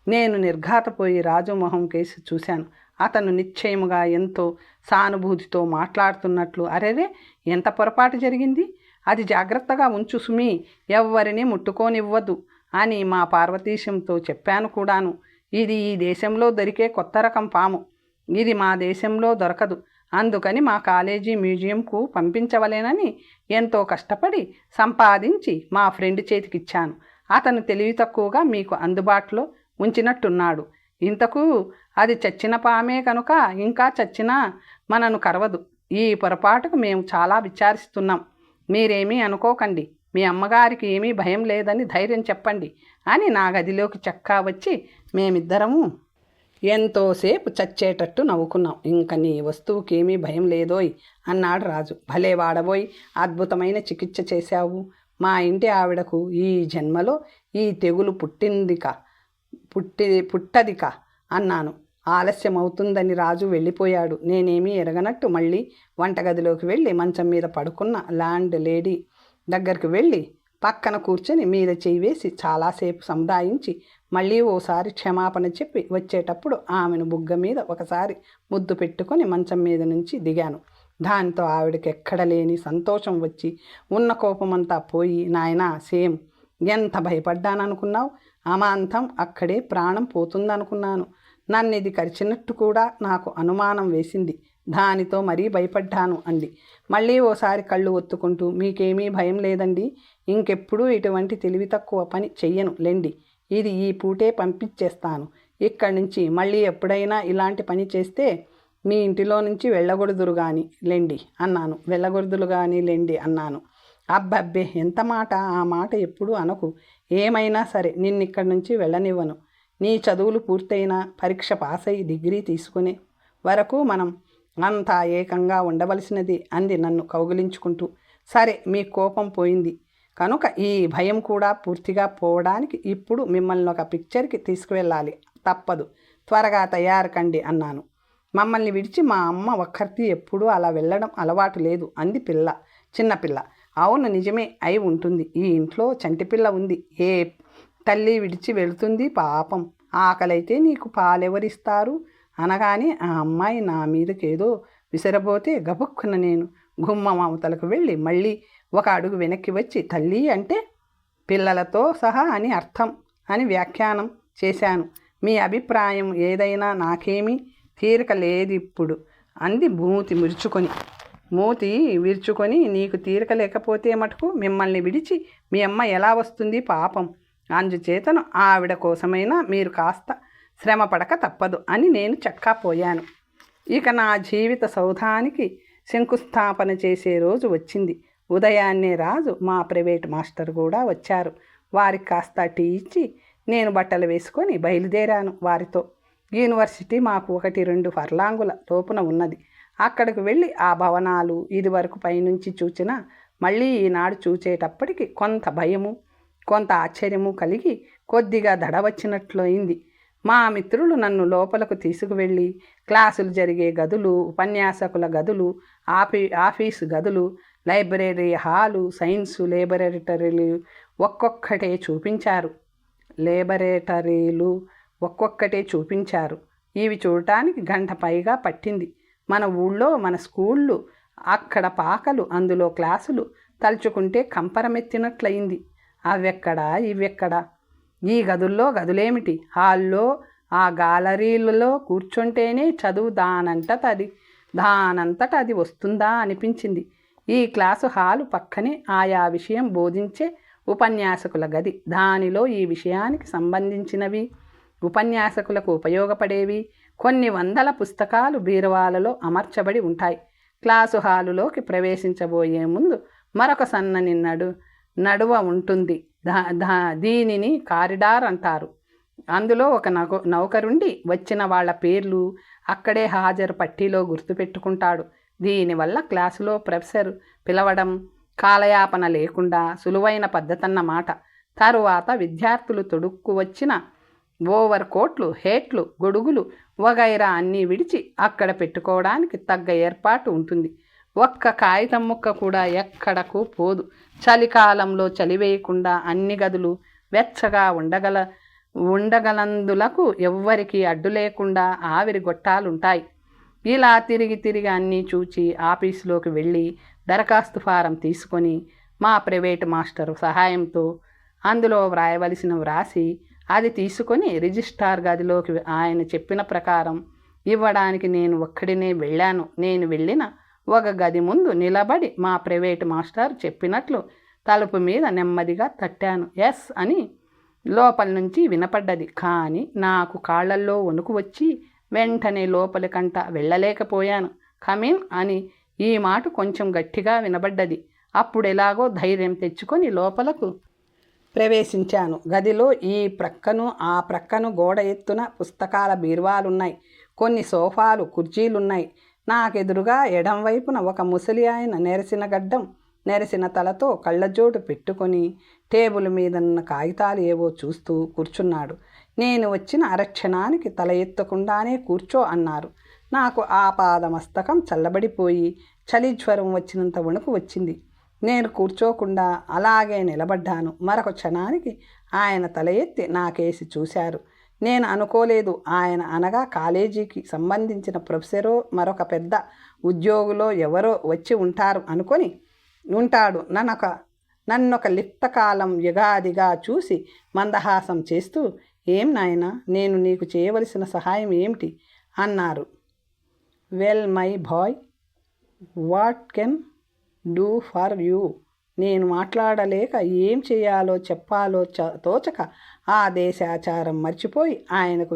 నేను నిర్ఘాతపోయి రాజు మొహం కేసి చూశాను. అతను నిశ్చయముగా ఎంతో సానుభూతితో మాట్లాడుతున్నట్లు, అరెరే, ఎంత పొరపాటు జరిగింది, అది జాగ్రత్తగా ఉంచు సుమి, ఎవ్వరిని ముట్టుకోనివ్వదు అని మా పార్వతీశంతో చెప్పాను కూడాను. ఇది ఈ దేశంలో దొరికే కొత్త రకం పాము. ఇది మా దేశంలో దొరకదు. అందుకని మా కాలేజీ మ్యూజియంకు పంపించవలేనని ఎంతో కష్టపడి సంపాదించి మా ఫ్రెండ్ చేతికిచ్చాను. అతను తెలివి తక్కువగా మీకు అందుబాటులో ఉంచినట్టున్నాడు. ఇంతకు అది చచ్చిన పామే కనుక ఇంకా చచ్చినా మనను కరవదు. ఈ పొరపాటుకు మేము చాలా విచారిస్తున్నాం. మీరేమీ అనుకోకండి. మీ అమ్మగారికి ఏమీ భయం లేదని ధైర్యం చెప్పండి అని నా గదిలోకి చక్కా వచ్చి మేమిద్దరము ఎంతోసేపు చచ్చేటట్టు నవ్వుకున్నాం. ఇంక నీ వస్తువుకేమీ భయం లేదోయ్ అన్నాడు రాజు. భలే వాడబోయ్, అద్భుతమైన చికిత్స చేశావు. మా ఇంటి ఆవిడకు ఈ జన్మలో ఈ తెగులు పుట్టదిక అన్నాను. ఆలస్యం అవుతుందని రాజు వెళ్ళిపోయాడు. నేనేమీ ఎరగనట్టు మళ్ళీ వంటగదిలోకి వెళ్ళి మంచం మీద పడుకున్న ల్యాండ్ లేడీ దగ్గరికి వెళ్ళి పక్కన కూర్చొని మీద చేయి వేసి చాలాసేపు సముదాయించి మళ్ళీ ఓసారి క్షమాపణ చెప్పి వచ్చేటప్పుడు ఆమెను బుగ్గ మీద ఒకసారి ముద్దు పెట్టుకొని మంచం మీద నుంచి దిగాను. దాంతో ఆవిడకి ఎక్కడ లేని సంతోషం వచ్చి ఉన్న కోపమంతా పోయి, నాయనా సేమ్, ఎంత భయపడ్డాననుకున్నావు, అమాంతం అక్కడే ప్రాణం పోతుందనుకున్నాను. నన్ను ఇది కరిచినట్టు కూడా నాకు అనుమానం వేసింది. దానితో మరీ భయపడ్డాను అంది. మళ్ళీ ఓసారి కళ్ళు ఒత్తుకుంటూ, మీకేమీ భయం లేదండి, ఇంకెప్పుడూ ఇటువంటి తెలివి తక్కువ పని చెయ్యను లెండి, ఇది ఈ పూటే పంపించేస్తాను. ఇక్కడి నుంచి మళ్ళీ ఎప్పుడైనా ఇలాంటి పని చేస్తే మీ ఇంటిలో నుంచి వెళ్ళగొడుదురు కానీ లెండి అన్నాను. వెళ్ళగొడుదులు కానీ లెండి అన్నాను. అబ్బబ్బే, ఎంత మాట! ఆ మాట ఎప్పుడు అనకు. ఏమైనా సరే నిన్నిక్కడి నుంచి వెళ్ళనివ్వను. నీ చదువులు పూర్తయినా పరీక్ష పాస్ అయ్యి డిగ్రీ తీసుకునే వరకు మనం అంతా ఏకంగా ఉండవలసినది అంది నన్ను కౌగిలించుకుంటూ. సరే, మీ కోపం పోయింది కనుక ఈ భయం కూడా పూర్తిగా పోవడానికి ఇప్పుడు మిమ్మల్ని ఒక పిక్చర్కి తీసుకువెళ్ళాలి. తప్పదు, త్వరగా తయారు కండి అన్నాను. మమ్మల్ని విడిచి మా అమ్మ ఒక్కరిది ఎప్పుడూ అలా వెళ్ళడం అలవాటు లేదు అంది చిన్నపిల్ల. అవును, నిజమే అయి ఉంటుంది. ఈ ఇంట్లో చంటిపిల్ల ఉంది. ఏ తల్లి విడిచి వెళుతుంది పాపం. ఆకలైతే నీకు పాలెవరిస్తారు అనగానే ఆ అమ్మాయి నా మీదకేదో విసిరబోతే గబుక్కున నేను గుమ్మం అవతలకు వెళ్ళి మళ్ళీ ఒక అడుగు వెనక్కి వచ్చి తల్లి అంటే పిల్లలతో సహా అని అర్థం అని వ్యాఖ్యానం చేశాను. మీ అభిప్రాయం ఏదైనా నాకేమీ తీరిక లేదిప్పుడు అంది మూతి విరుచుకొని నీకు తీరిక లేకపోతే మటుకు మిమ్మల్ని విడిచి మీ అమ్మ ఎలా వస్తుంది పాపం. అందుచేతను ఆవిడ కోసమైనా మీరు కాస్త శ్రమ పడక తప్పదు అని నేను చక్కాపోయాను. ఇక నా జీవిత సౌధానికి శంకుస్థాపన చేసే రోజు వచ్చింది. ఉదయాన్నే రాజు మా ప్రైవేట్ మాస్టర్ కూడా వచ్చారు. వారికి కాస్త టీ ఇచ్చి నేను బట్టలు వేసుకొని బయలుదేరాను వారితో. యూనివర్సిటీ మాకు 1-2 ఫర్లాంగుల లోపున ఉన్నది. అక్కడికి వెళ్ళి ఆ భవనాలు ఇదివరకు పైనుంచి చూచినా మళ్ళీ ఈనాడు చూచేటప్పటికి కొంత భయము కొంత ఆశ్చర్యము కలిగి కొద్దిగా దడ వచ్చినట్లయింది. మా మిత్రులు నన్ను లోపలకు తీసుకువెళ్ళి క్లాసులు జరిగే గదులు, ఉపన్యాసకుల గదులు, ఆఫీసు గదులు, లైబ్రరీ హాలు, సైన్సు లేబొరేటరీలు ఒక్కొక్కటే చూపించారు. ఇవి చూడటానికి గంట పైగా పట్టింది. మన ఊళ్ళో మన స్కూళ్ళు, అక్కడ పాకలు, అందులో క్లాసులు తలుచుకుంటే కంపరమెత్తినట్లయింది. అవెక్కడా ఇవెక్కడా, ఈ గదుల్లో గదులేమిటి, హాల్లో ఆ గాలరీలలో కూర్చుంటేనే చదువు దానంతట అది వస్తుందా అనిపించింది. ఈ క్లాసు హాలు పక్కనే ఆయా విషయం బోధించే ఉపన్యాసకుల గది. దానిలో ఈ విషయానికి సంబంధించినవి, ఉపన్యాసకులకు ఉపయోగపడేవి కొన్ని వందల పుస్తకాలు బీరువాలలో అమర్చబడి ఉంటాయి. క్లాసు హాలులోకి ప్రవేశించబోయే ముందు మరొక సన్నని నడువ ఉంటుంది. దీనిని కారిడార్ అంటారు. అందులో ఒక నౌకరుండి వచ్చిన వాళ్ళ పేర్లు అక్కడే హాజరు పట్టీలో గుర్తుపెట్టుకుంటాడు. దీనివల్ల క్లాసులో ప్రొఫెసర్ పిలవడం కాలయాపన లేకుండా సులువైన పద్ధతన్నమాట. తరువాత విద్యార్థులు తొడుక్కు వచ్చిన ఓవర్ కోట్లు, హేట్లు, గొడుగులు వగైరా అన్నీ విడిచి అక్కడ పెట్టుకోవడానికి తగ్గ ఏర్పాటు ఉంటుంది. ఒక్క కాగితం ముక్క కూడా ఎక్కడకు పోదు. చలికాలంలో చలివేయకుండా అన్ని గదులు వెచ్చగా ఉండగలందులకు ఎవ్వరికీ అడ్డు లేకుండా ఆవిరి గొట్టాలుంటాయి. ఇలా తిరిగి అన్నీ చూచి ఆఫీసులోకి వెళ్ళి దరఖాస్తు ఫారం తీసుకొని మా ప్రైవేట్ మాస్టరు సహాయంతో అందులో వ్రాసి అది తీసుకొని రిజిస్ట్రార్ గదిలోకి ఆయన చెప్పిన ప్రకారం ఇవ్వడానికి నేను ఒక్కడినే వెళ్ళాను. నేను వెళ్ళిన ఒక గది ముందు నిలబడి మా ప్రైవేట్ మాస్టర్ చెప్పినట్లు తలుపు మీద నెమ్మదిగా తట్టాను. ఎస్ అని లోపల నుంచి వినపడ్డది. కానీ నాకు కాళ్లల్లో వణుకు వచ్చి వెంటనే లోపలికంట వెళ్ళలేకపోయాను. కమిన్ అని ఈ మాట కొంచెం గట్టిగా వినబడ్డది. అప్పుడెలాగో ధైర్యం తెచ్చుకొని లోపలకు ప్రవేశించాను. గదిలో ఈ ప్రక్కను ఆ ప్రక్కను గోడ ఎత్తున పుస్తకాల బీరువాలున్నాయి. కొన్ని సోఫాలు, కుర్చీలున్నాయి. నాకెదురుగా ఎడం వైపున ఒక ముసలి ఆయన నెరసిన గడ్డం, నెరసిన తలతో కళ్ళజోడు పెట్టుకొని టేబుల్ మీదన్న కాగితాలు ఏవో చూస్తూ కూర్చున్నాడు. నేను వచ్చిన అరక్షణానికి తల ఎత్తకుండానే కూర్చో అన్నారు. నాకు ఆపాదమస్తకం చల్లబడిపోయి చలి జ్వరం వచ్చినంత వణుకు వచ్చింది. నేను కూర్చోకుండా అలాగే నిలబడ్డాను. మరొక క్షణానికి ఆయన తల ఎత్తి నాకేసి చూశారు. నేను అనుకోలేదు ఆయన అనగా కాలేజీకి సంబంధించిన ప్రొఫెసరో మరొక పెద్ద ఉద్యోగులో ఎవరో వచ్చి ఉంటారు అనుకొని ఉంటాడు. నన్నొక లిప్తకాలం యుగాదిగా చూసి మందహాసం చేస్తూ, ఏం నాయనా, నేను నీకు చేయవలసిన సహాయం ఏమిటి అన్నారు. Well my boy, what can do for you. నేను మాట్లాడలేక ఏం చేయాలో చెప్పాలో తోచక ఆ దేశాచారం మర్చిపోయి ఆయనకు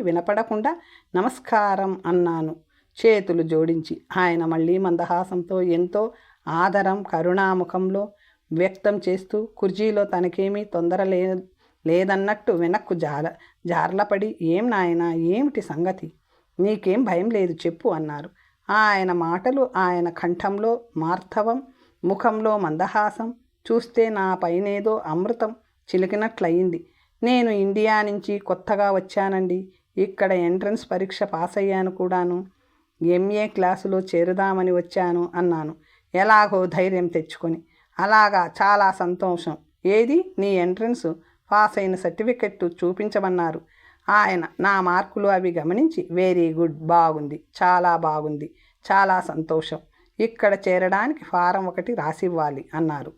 వినపడకుండా నమస్కారం అన్నాను చేతులు జోడించి. ఆయన మళ్ళీ మందహాసంతో ఎంతో ఆదరం కరుణాముఖంలో వ్యక్తం చేస్తూ కుర్చీలో తనకేమీ తొందర లేదన్నట్టు వెనక్కు జార్లపడి, ఏం నాయనా, ఏమిటి సంగతి, నీకేం భయం లేదు చెప్పు అన్నారు. ఆయన మాటలు, ఆయన కంఠంలో మార్ధవం, ముఖంలో మందహాసం చూస్తే నా పైనేదో అమృతం చిలికినట్లయింది. నేను ఇండియా నుంచి కొత్తగా వచ్చానండి. ఇక్కడ ఎంట్రన్స్ పరీక్ష పాస్ అయ్యాను కూడాను. ఎంఏ క్లాసులో చేరుదామని వచ్చాను అన్నాను ఎలాగో ధైర్యం తెచ్చుకొని. అలాగా, చాలా సంతోషం. ఏది నీ ఎంట్రన్స్ పాస్ అయిన సర్టిఫికెట్ చూపించమన్నారు ఆయన. నా మార్కులు అవి గమనించి, వెరీ గుడ్, బాగుంది, చాలా బాగుంది, చాలా సంతోషం. ఇక్కడ చేరడానికి ఫారం ఒకటి రాసివ్వాలి అన్నారు.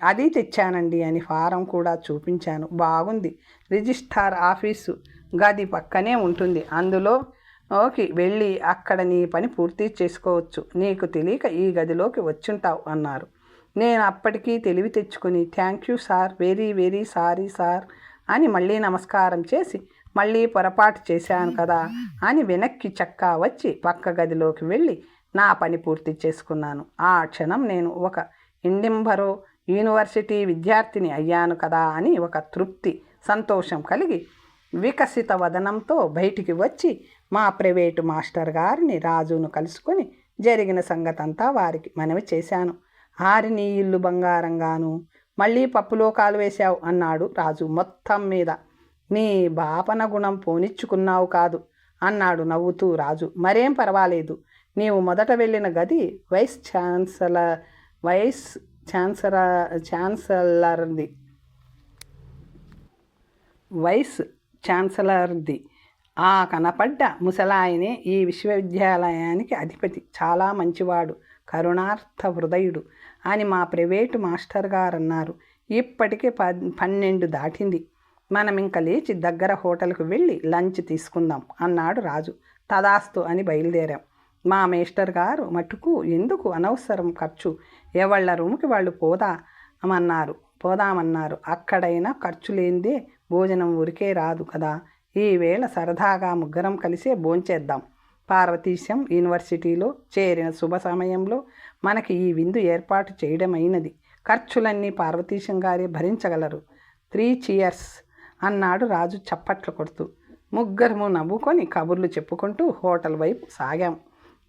అది తెచ్చానండి అని ఫారం కూడా చూపించాను. బాగుంది. రిజిస్ట్రార్ ఆఫీసు గది పక్కనే ఉంటుంది. అందులోకి వెళ్ళి అక్కడ నీ పని పూర్తి చేసుకోవచ్చు. నీకు తెలియక ఈ గదిలోకి వచ్చుంటావు అన్నారు. నేను అప్పటికీ తెలివి తెచ్చుకుని thank you sir, very very sorry sir అని మళ్ళీ నమస్కారం చేసి, మళ్ళీ పొరపాటు చేశాను కదా అని వెనక్కి చక్కా వచ్చి పక్క గదిలోకి వెళ్ళి నా పని పూర్తి చేసుకున్నాను. ఆ క్షణం నేను ఒక ఎడింబరో యూనివర్సిటీ విద్యార్థిని అయ్యాను కదా అని ఒక తృప్తి, సంతోషం కలిగి వికసిత వదనంతో బయటికి వచ్చి మా ప్రైవేటు మాస్టర్ గారిని రాజును కలుసుకొని జరిగిన సంగతంతా వారికి మనవి చేశాను. ఆరి నీ ఇల్లు బంగారంగాను, మళ్ళీ పప్పులో కాలు వేశావు అన్నాడు రాజు. మొత్తం మీద నీ బాపన గుణం పోనిచ్చుకున్నావు కాదు అన్నాడు నవ్వుతూ రాజు. మరేం పర్వాలేదు. నీవు మొదట వెళ్ళిన గది వైస్ ఛాన్సలర్ది. ఆ కనపడ్డ ముసలాయనే ఈ విశ్వవిద్యాలయానికి అధిపతి. చాలా మంచివాడు, కరుణార్థ హృదయుడు అని మా ప్రైవేటు మాస్టర్ గారు అన్నారు. ఇప్పటికే 12 దాటింది. మనం ఇంక లేచి దగ్గర హోటల్కు వెళ్ళి లంచ్ తీసుకుందాం అన్నాడు రాజు. తదాస్తు అని బయలుదేరాం. మా మేస్టర్ గారు మటుకు ఎందుకు అనవసరం ఖర్చు, ఎవళ్ళ రూమ్కి వాళ్ళు పోదామన్నారు. అక్కడైనా ఖర్చు లేనిదే భోజనం ఊరికే రాదు కదా. ఈవేళ సరదాగా ముగ్గురం కలిసే భోంచేద్దాం. పార్వతీశం యూనివర్సిటీలో చేరిన శుభ సమయంలో మనకి ఈ విందు ఏర్పాటు చేయడమైనది. ఖర్చులన్నీ పార్వతీశం గారే భరించగలరు. 3 cheers అన్నాడు రాజు చప్పట్లు కొడుతూ. ముగ్గురము నవ్వుకొని కబుర్లు చెప్పుకుంటూ హోటల్ వైపు సాగాం.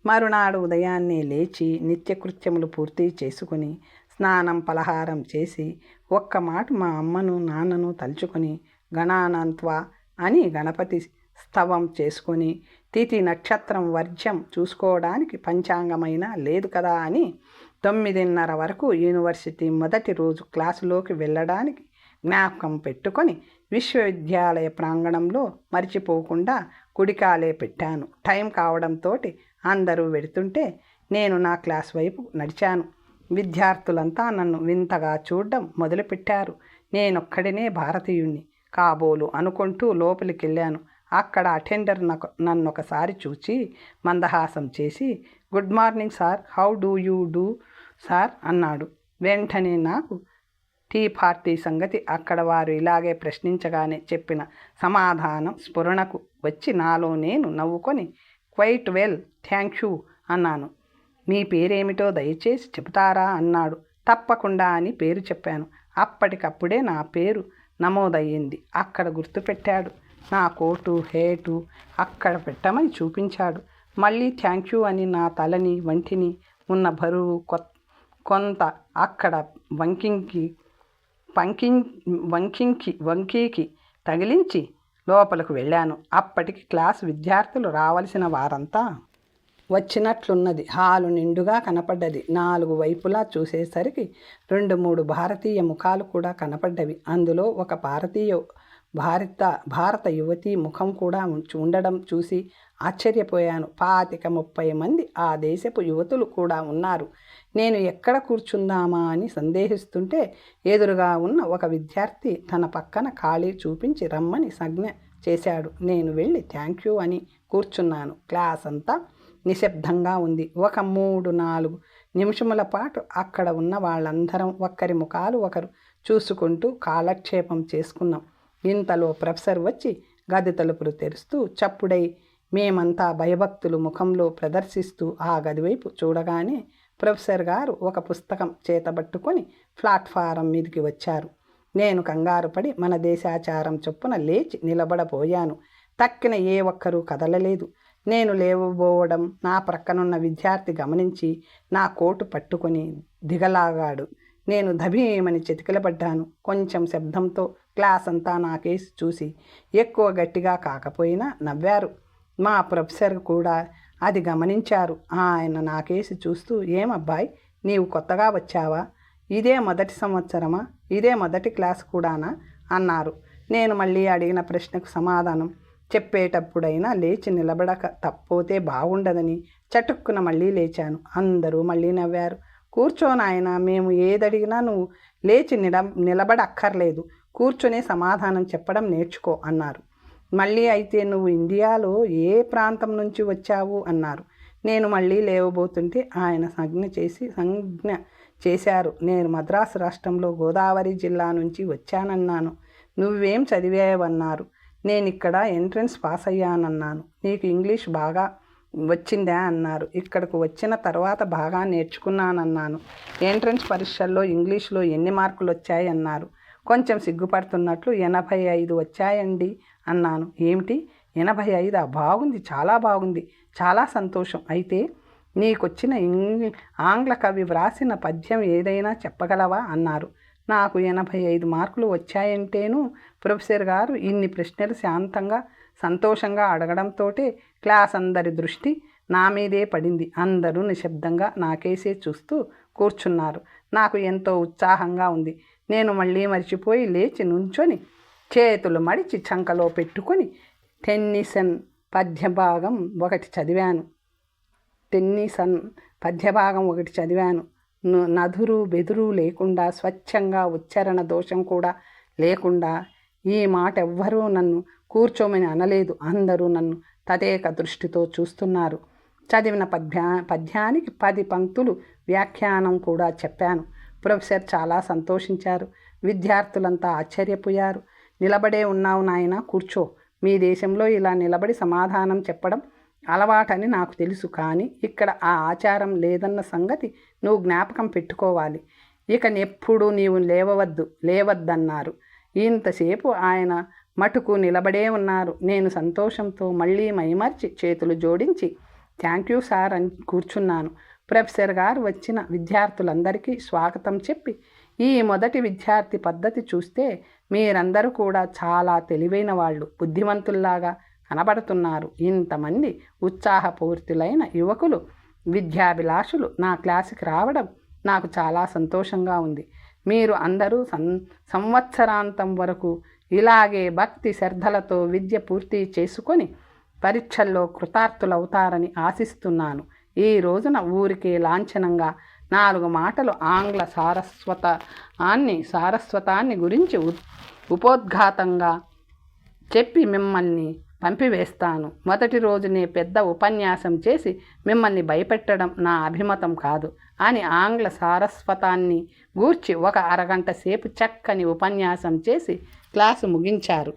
మరునాడు ఉదయాన్నే లేచి నిత్యకృత్యములు పూర్తి చేసుకుని స్నానం పలహారం చేసి ఒక్క మాట మా అమ్మను నాన్నను తలుచుకొని గణానంత్వా అని గణపతి స్తవం చేసుకొని తిథి నక్షత్రం వర్జ్యం చూసుకోవడానికి పంచాంగమైనా లేదు కదా అని 9:30 వరకు యూనివర్సిటీ మొదటి రోజు క్లాసులోకి వెళ్ళడానికి జ్ఞాపకం పెట్టుకొని విశ్వవిద్యాలయ ప్రాంగణంలో మర్చిపోకుండా కుడికాలే పెట్టాను. టైం కావడంతో అందరూ వెడుతుంటే నేను నా క్లాస్ వైపు నడిచాను. విద్యార్థులంతా నన్ను వింతగా చూడడం మొదలుపెట్టారు. నేనొక్కడినే భారతీయుణ్ణి కాబోలు అనుకుంటూ లోపలికి వెళ్ళాను. అక్కడ అటెండర్ నన్నొకసారి చూచి మందహాసం చేసి good morning sir, how do you do sir అన్నాడు. వెంటనే నాకు టీ పార్టీ సంగతి అక్కడ వారు ఇలాగే ప్రశ్నించగానే చెప్పిన సమాధానం స్ఫురణకు వచ్చి నాలో నేను నవ్వుకొని క్వైట్ వెల్ థ్యాంక్ యూ అన్నాను. మీ పేరేమిటో దయచేసి చెబుతారా అన్నాడు. తప్పకుండా అని పేరు చెప్పాను. అప్పటికప్పుడే నా పేరు నమోదయ్యింది. అక్కడ గుర్తుపెట్టాడు. నా కోటు హేటు అక్కడ పెట్టమని చూపించాడు. మళ్ళీ థ్యాంక్ యూ అని నా తలని వంటిని ఉన్న బరువు కొంత అక్కడ వంకీకి తగిలించి లోపలికి వెళ్ళాను. అప్పటికి క్లాస్ విద్యార్థులు రావలసిన వారంతా వచ్చినట్లున్నది. హాలు నిండుగా కనపడ్డది. 4 వైపులా చూసేసరికి 2-3 భారతీయ ముఖాలు కూడా కనపడ్డవి. అందులో ఒక భారత యువతి ముఖం కూడా ఉండడం చూసి ఆశ్చర్యపోయాను. 25-30 మంది ఆ దేశపు యువతులు కూడా ఉన్నారు. నేను ఎక్కడ కూర్చుందామా అని సందేహిస్తుంటే ఎదురుగా ఉన్న ఒక విద్యార్థి తన పక్కన ఖాళీ చూపించి రమ్మని సంజ్ఞ చేశాడు. నేను వెళ్ళి థ్యాంక్ యూ అని కూర్చున్నాను. క్లాస్ అంతా నిశ్శబ్దంగా ఉంది. ఒక 3-4 నిమిషముల పాటు అక్కడ ఉన్న వాళ్ళందరం ఒక్కరి ముఖాలు ఒకరు చూసుకుంటూ కాలక్షేపం చేసుకున్నాం. ఇంతలో ప్రొఫెసర్ వచ్చి గది తలుపులు తెరుస్తూ చప్పుడై మేమంతా భయభక్తులు ముఖంలో ప్రదర్శిస్తూ ఆ గదివైపు చూడగానే ప్రొఫెసర్ గారు ఒక పుస్తకం చేతబట్టుకొని ప్లాట్ఫారం మీదకి వచ్చారు. నేను కంగారు పడి మన దేశాచారం చొప్పున లేచి నిలబడబోయాను. తక్కిన ఏ ఒక్కరూ కదలలేదు. నేను లేవబోవడం నా ప్రక్కనున్న విద్యార్థి గమనించి నా కోటు పట్టుకొని దిగలాగాడు. నేను ధబీమని చితికిలబడ్డాను. కొంచెం శబ్దంతో క్లాస్ అంతా నా కేసు చూసి ఎక్కువ గట్టిగా కాకపోయినా నవ్వారు. మా ప్రొఫెసర్ కూడా అది గమనించారు. ఆయన నా కేసు చూస్తూ ఏమబ్బాయి, నీవు కొత్తగా వచ్చావా? ఇదే మొదటి సంవత్సరమా? ఇదే మొదటి క్లాస్ కూడానా అన్నారు. నేను మళ్ళీ అడిగిన ప్రశ్నకు సమాధానం చెప్పేటప్పుడైనా లేచి నిలబడక తప్పోతే బాగుండదని చటుక్కున మళ్ళీ లేచాను. అందరూ మళ్ళీ నవ్వారు. కూర్చోనాయన, మేము ఏదడిగినా నువ్వు లేచి నిలబడక్కర్లేదు, కూర్చొనే సమాధానం చెప్పడం నేర్చుకో అన్నారు. మళ్ళీ అయితే నువ్వు ఇండియాలో ఏ ప్రాంతం నుంచి వచ్చావు అన్నారు. నేను మళ్ళీ లేవబోతుంటే ఆయన సంజ్ఞ చేశారు. నేను మద్రాసు రాష్ట్రంలో గోదావరి జిల్లా నుంచి వచ్చానన్నాను. నువ్వేం చదివావన్నారు. నేను ఇక్కడ ఎంట్రన్స్ పాస్ అయ్యానన్నాను. నీకు ఇంగ్లీష్ బాగా వచ్చిందా అన్నారు. ఇక్కడకు వచ్చిన తర్వాత బాగా నేర్చుకున్నానన్నాను. ఎంట్రన్స్ పరీక్షల్లో ఇంగ్లీష్లో ఎన్ని మార్కులు వచ్చాయి అన్నారు. కొంచెం సిగ్గుపడుతున్నట్లు 85 వచ్చాయండి అన్నాను. ఏమిటి 85? బాగుంది, చాలా బాగుంది, చాలా సంతోషం. అయితే నీకొచ్చిన ఆంగ్ల కవి వ్రాసిన పద్యం ఏదైనా చెప్పగలవా అన్నారు. నాకు 85 మార్కులు వచ్చాయంటేను ప్రొఫెసర్ గారు ఇన్ని ప్రశ్నలు సంతోషంగా అడగడంతో క్లాస్ అందరి దృష్టి నా మీదే పడింది. అందరూ నిశ్శబ్దంగా నాకేసే చూస్తూ కూర్చున్నారు. నాకు ఎంతో ఉత్సాహంగా ఉంది. నేను మళ్ళీ మర్చిపోయి లేచి నుంచొని చేతులు మడిచి చంకలో పెట్టుకొని టెన్నిసన్ పద్యభాగం ఒకటి చదివాను. నదురు బెదురు లేకుండా, స్వచ్ఛంగా, ఉచ్చారణ దోషం కూడా లేకుండా. ఈ మాట ఎవ్వరూ నన్ను కూర్చోమని అనలేదు. అందరూ నన్ను తదేక దృష్టితో చూస్తున్నారు. చదివిన పద్యానికి 10 పంక్తులు వ్యాఖ్యానం కూడా చెప్పాను. ప్రొఫెసర్ చాలా సంతోషించారు. విద్యార్థులంతా ఆశ్చర్యపోయారు. నిలబడే ఉన్నావు నాయన, కూర్చో. మీ దేశంలో ఇలా నిలబడి సమాధానం చెప్పడం అలవాటని నాకు తెలుసు. కానీ ఇక్కడ ఆ ఆచారం లేదన్న సంగతి నువ్వు జ్ఞాపకం పెట్టుకోవాలి. ఇక ఎప్పుడు నీవు లేవద్దన్నారు. ఇంతసేపు ఆయన మటుకు నిలబడే ఉన్నారు. నేను సంతోషంతో మళ్ళీ మైమర్చి చేతులు జోడించి థ్యాంక్ యూ సార్ అని కూర్చున్నాను. ప్రొఫెసర్ గారు వచ్చిన విద్యార్థులందరికీ స్వాగతం చెప్పి, ఈ మొదటి విద్యార్థి పద్ధతి చూస్తే మీరందరూ కూడా చాలా తెలివైన వాళ్ళు, బుద్ధిమంతుల్లాగా కనబడుతున్నారు. ఇంతమంది ఉత్సాహపూరితులైన యువకులు, విద్యాభిలాషులు నా క్లాసుకి రావడం నాకు చాలా సంతోషంగా ఉంది. మీరు అందరూ సంవత్సరాంతం వరకు ఇలాగే భక్తి శ్రద్ధలతో విద్య పూర్తి చేసుకొని పరీక్షల్లో కృతార్థులవుతారని ఆశిస్తున్నాను. ఈ రోజున ఊరికే లాంఛనంగా 4 మాటలు ఆంగ్ల సారస్వతాన్ని గురించి ఉపోద్ఘాతంగా చెప్పి మిమ్మల్ని పంపివేస్తాను. మొదటి రోజునే పెద్ద ఉపన్యాసం చేసి మిమ్మల్ని భయపెట్టడం నా అభిమతం కాదు అని ఆంగ్ల సారస్వతాన్ని గూర్చి 1 అరగంట సేపు చక్కని ఉపన్యాసం చేసి క్లాసు ముగించారు.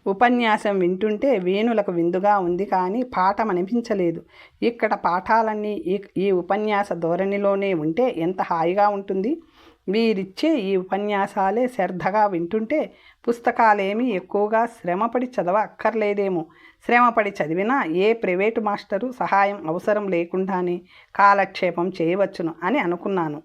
ఉపన్యాసం వింటుంటే వేణులకు విందుగా ఉంది, కానీ పాఠం అనిపించలేదు. ఇక్కడ పాఠాలన్నీ ఈ ఉపన్యాస ధోరణిలోనే ఉంటే ఎంత హాయిగా ఉంటుంది. వీరిచ్చే ఈ ఉపన్యాసాలే శ్రద్ధగా వింటుంటే పుస్తకాలేమీ ఎక్కువగా శ్రమపడి అక్కర్లేదేమో. శ్రమపడి చదివినా ఏ ప్రైవేటు మాస్టరు సహాయం అవసరం లేకుండానే కాలక్షేపం చేయవచ్చును అని అనుకున్నాను.